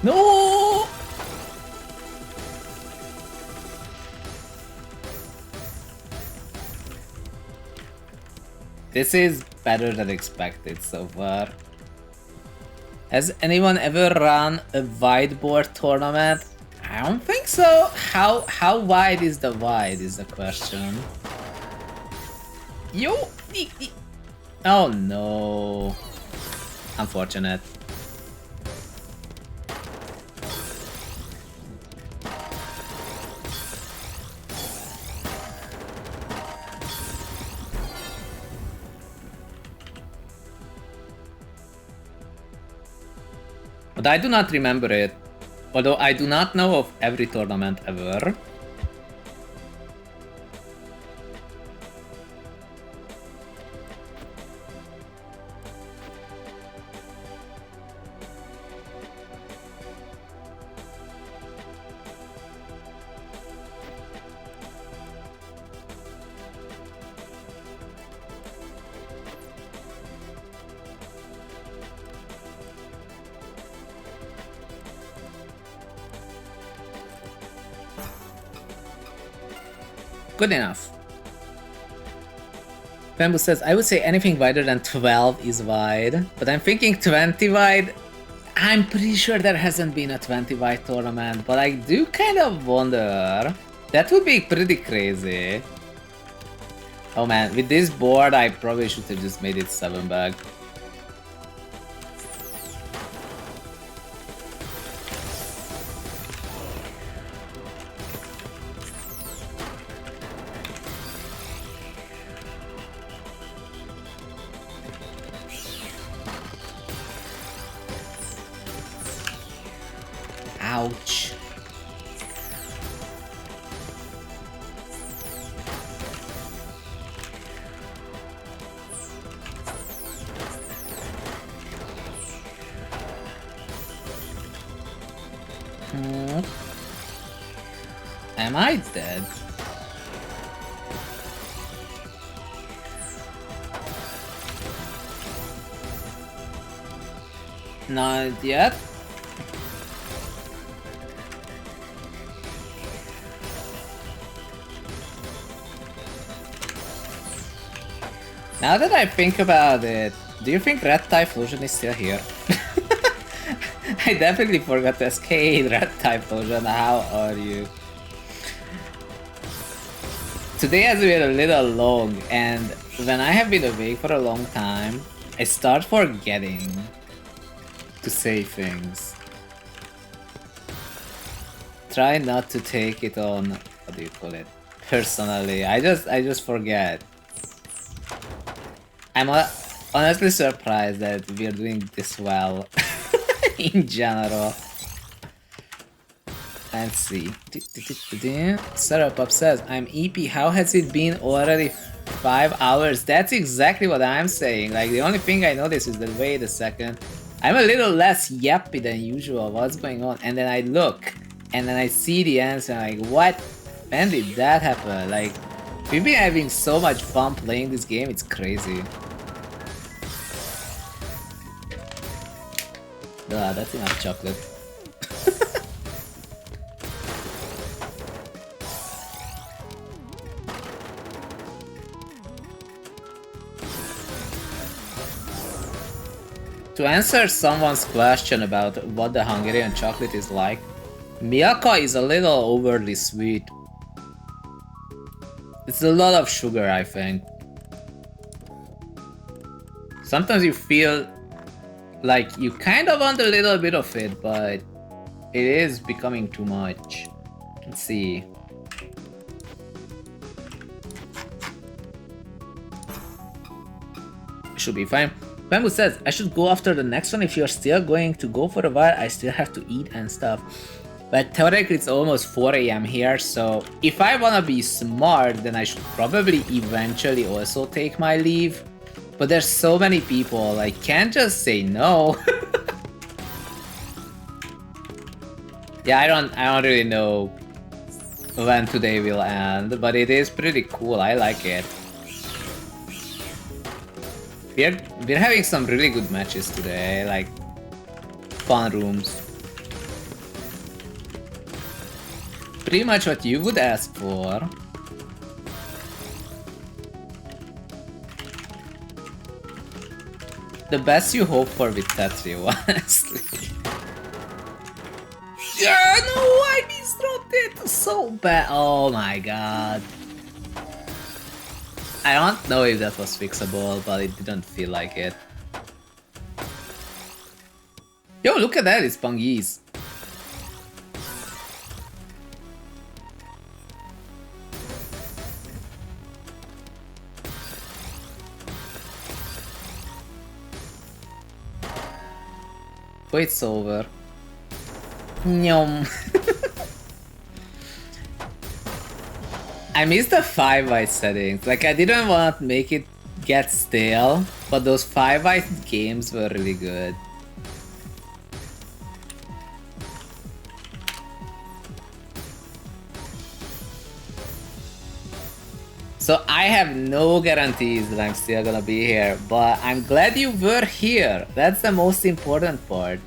No! This is better than expected so far. Has anyone ever run a whiteboard tournament? I don't think so. How wide is the wide is the question. Yo! Oh no. Unfortunate. But I do not remember it. Although I do not know of every tournament ever. Good enough. Bamboo says, I would say anything wider than 12 is wide, but I'm thinking 20 wide. I'm pretty sure there hasn't been a 20 wide tournament, but I do kind of wonder. That would be pretty crazy. Oh man, with this board, I probably should have just made it 7 bag. Ouch. Am I dead? Not yet. Now that I think about it, do you think Red Typhlosion is still here? I definitely forgot to ask, hey, Red Typhlosion, how are you? Today has been a little long, and when I have been awake for a long time, I start forgetting to say things. Try not to take it on, what do you call it, personally. I just forget. I'm honestly surprised that we're doing this well in general. Let's see. Sarapop says, I'm EP, how has it been already 5 hours? That's exactly what I'm saying. Like, the only thing I notice is that, wait a second, I'm a little less yappy than usual. What's going on? And then I look, and then I see the answer, I'm like, what? When did that happen? Like, we've been having so much fun playing this game, it's crazy. That's enough chocolate. To answer someone's question about what the Hungarian chocolate is like, Milka is a little overly sweet. It's a lot of sugar, I think. Sometimes you feel like you kind of want a little bit of it, but it is becoming too much. Let's see. Should be fine. Bamboo says, I should go after the next one. If you're still going to go for a while, I still have to eat and stuff. But theoretically it's almost 4 AM here, so if I wanna be smart, then I should probably eventually also take my leave. But there's so many people, I can't just say no. Yeah, I don't really know when today will end, but it is pretty cool, I like it. We're having some really good matches today, like fun rooms. Pretty much what you would ask for. The best you hope for with Tetri, honestly. Yeah, no, I misdropped it so bad. Oh my god. I don't know if that was fixable, but it didn't feel like it. Yo, look at that, it's Pangese. Oh, it's over. Nyom. I missed the 5 white settings. Like, I didn't want to make it get stale, but those 5 white games were really good. So I have no guarantees that I'm still gonna be here, but I'm glad you were here. That's the most important part.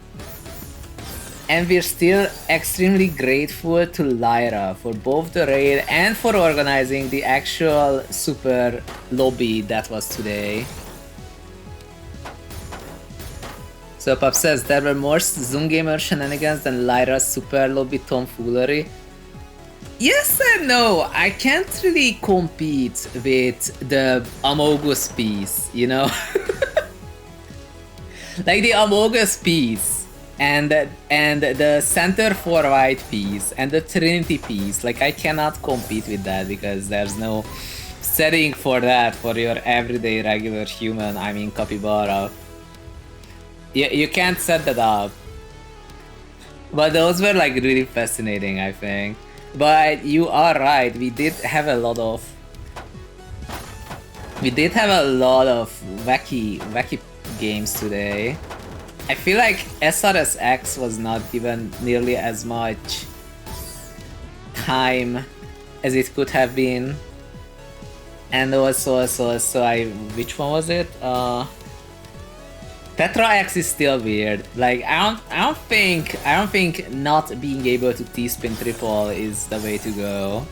And we're still extremely grateful to Lyra for both the raid and for organizing the actual super lobby that was today. So Pop says there were more zhunGamer shenanigans than Lyra's super lobby tomfoolery. Yes and no, I can't really compete with the Amogus piece, you know? Like the Amogus piece. And the center for white piece and the Trinity piece, like I cannot compete with that because there's no setting for that for your everyday regular human, I mean capybara. You can't set that up. But those were like really fascinating, I think. But you are right, we did have a lot of wacky games today. I feel like SRSX was not given nearly as much time as it could have been. And also which one was it? Petra X is still weird. Like I don't think not being able to T-spin triple is the way to go.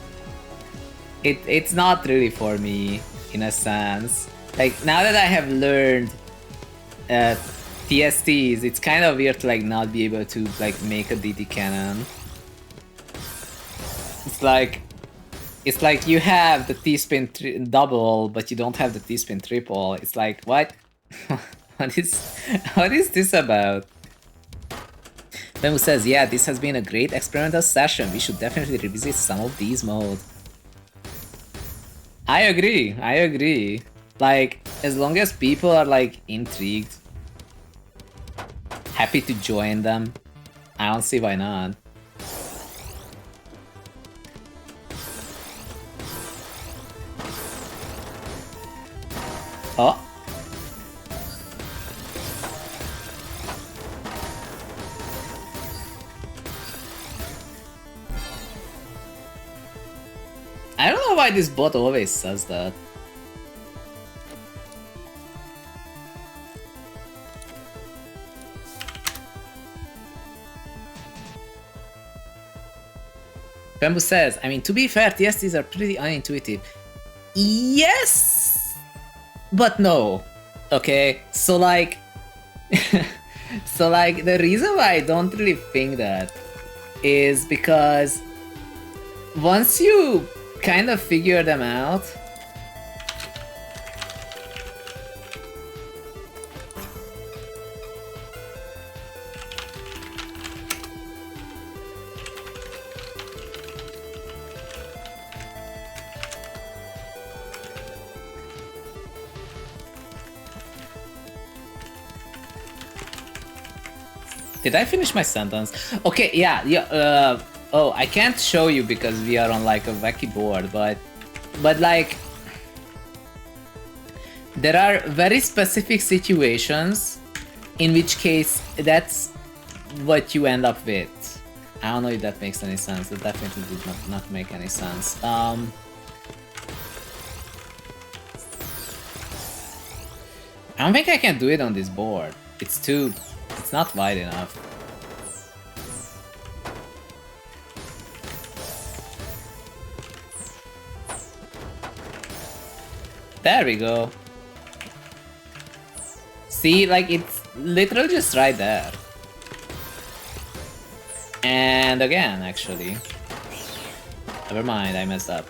It's not really for me in a sense. Like now that I have learned TSTs, it's kind of weird to like not be able to like make a DD cannon. It's like you have the T-spin double, but you don't have the T-spin triple. It's like what? what is this about? Bemu says, yeah, this has been a great experimental session. We should definitely revisit some of these modes. I agree. Like, as long as people are like intrigued, happy to join them, I don't see why not. Oh. I don't know why this bot always says that. Bamboo says, I mean, to be fair, TSTs are pretty unintuitive. Yes! But no. Okay, so like... so like, the reason why I don't really think that is because once you kind of figure them out, did I finish my sentence? Okay, yeah, oh, I can't show you because we are on like a wacky board, but like, there are very specific situations in which case that's what you end up with. I don't know if that makes any sense. That definitely did not make any sense. I don't think I can do it on this board. It's not wide enough. There we go. See, like it's literally just right there. And again, actually. Never mind, I messed up.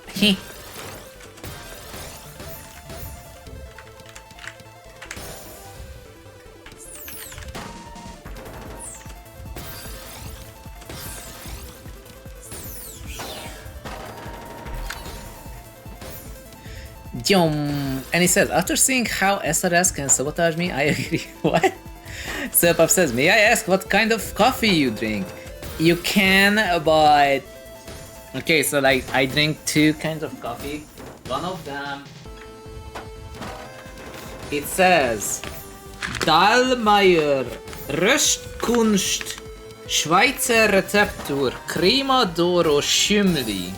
And he says, after seeing how SRS can sabotage me, I agree. What? Serpup says, may I ask what kind of coffee you drink? You can, but... Okay, so like, I drink two kinds of coffee. One of them... It says... Dahlmeier Röstkunst Schweizer Rezeptur Crema d'Oro Schümli.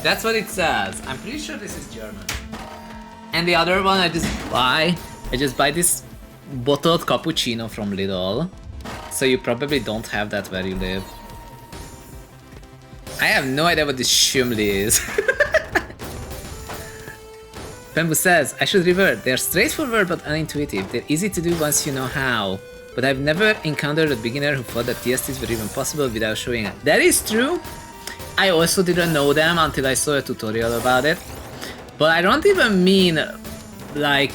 That's what it says. I'm pretty sure this is German. And the other one I just buy this bottled cappuccino from Lidl. So you probably don't have that where you live. I have no idea what this Schümli is. Bamboo says, I should revert. They're straightforward but unintuitive. They're easy to do once you know how. But I've never encountered a beginner who thought that TSTs were even possible without showing it. That is true. I also didn't know them until I saw a tutorial about it. But I don't even mean, like...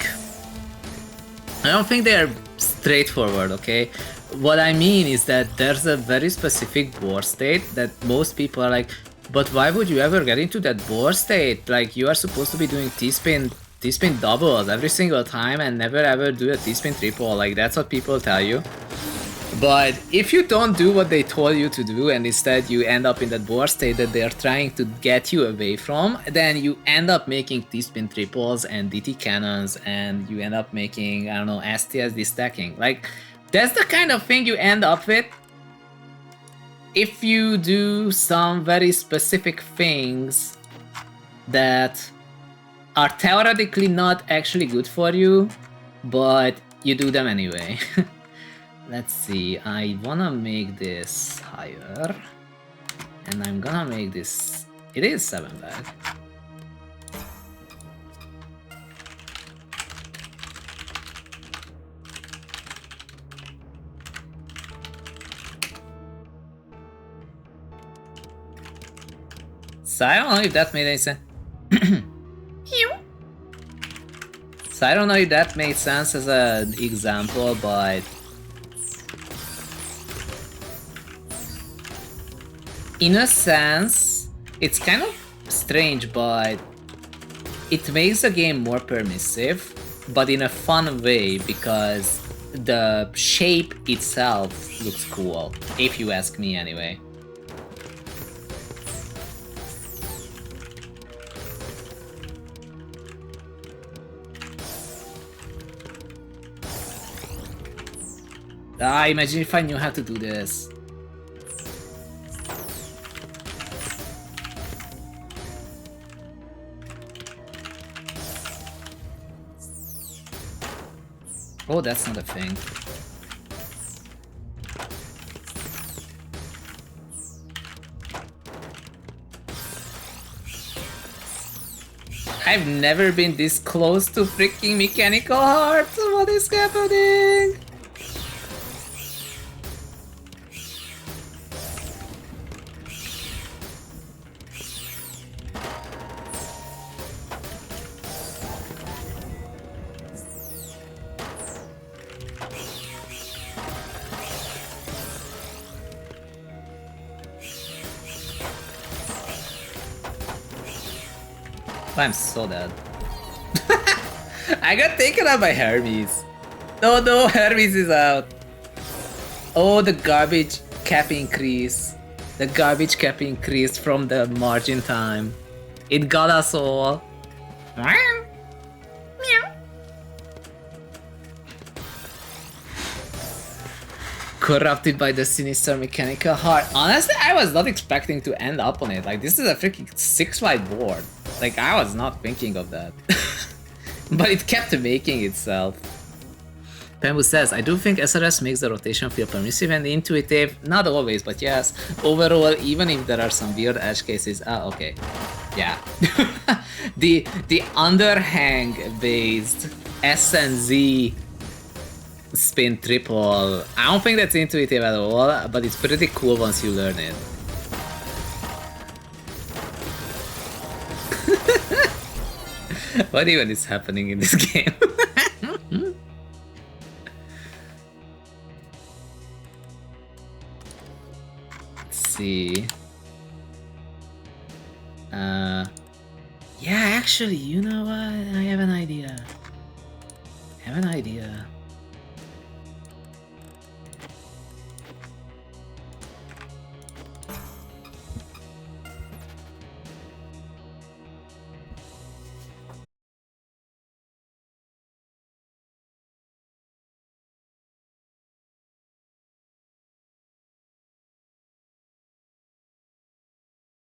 I don't think they're straightforward, okay? What I mean is that there's a very specific board state that most people are like, but why would you ever get into that board state? Like, you are supposed to be doing T-spin T-spin doubles every single time and never ever do a T-spin triple. Like, that's what people tell you. But if you don't do what they told you to do and instead you end up in that board state that they're trying to get you away from, then you end up making T-spin triples and DT cannons, and you end up making, I don't know, STSD stacking. Like, that's the kind of thing you end up with if you do some very specific things that are theoretically not actually good for you, but you do them anyway. Let's see, I wanna make this higher, and I'm gonna make this, it is 7 bag. So I don't know if that made any sense. So I don't know if that made sense as an example, but in a sense, it's kind of strange, but it makes the game more permissive, but in a fun way, because the shape itself looks cool, if you ask me anyway. Imagine if I knew how to do this. Oh, that's not a thing. I've never been this close to freaking mechanical hearts. What is happening? I'm so dead. I got taken out by Hermes. No, no, Hermes is out. Oh, the garbage cap increase. The garbage cap increased from the margin time. It got us all. Corrupted by the sinister mechanical heart. Honestly, I was not expecting to end up on it. Like, this is a freaking 6-wide board. Like, I was not thinking of that. But it kept making itself. Pembu says, I do think SRS makes the rotation feel permissive and intuitive. Not always, but yes. Overall, even if there are some weird edge cases. Ah, okay. Yeah. the underhang based S and Z spin triple, I don't think that's intuitive at all, but it's pretty cool once you learn it. What even is happening in this game? Let's see. Yeah, actually, you know what? I have an idea.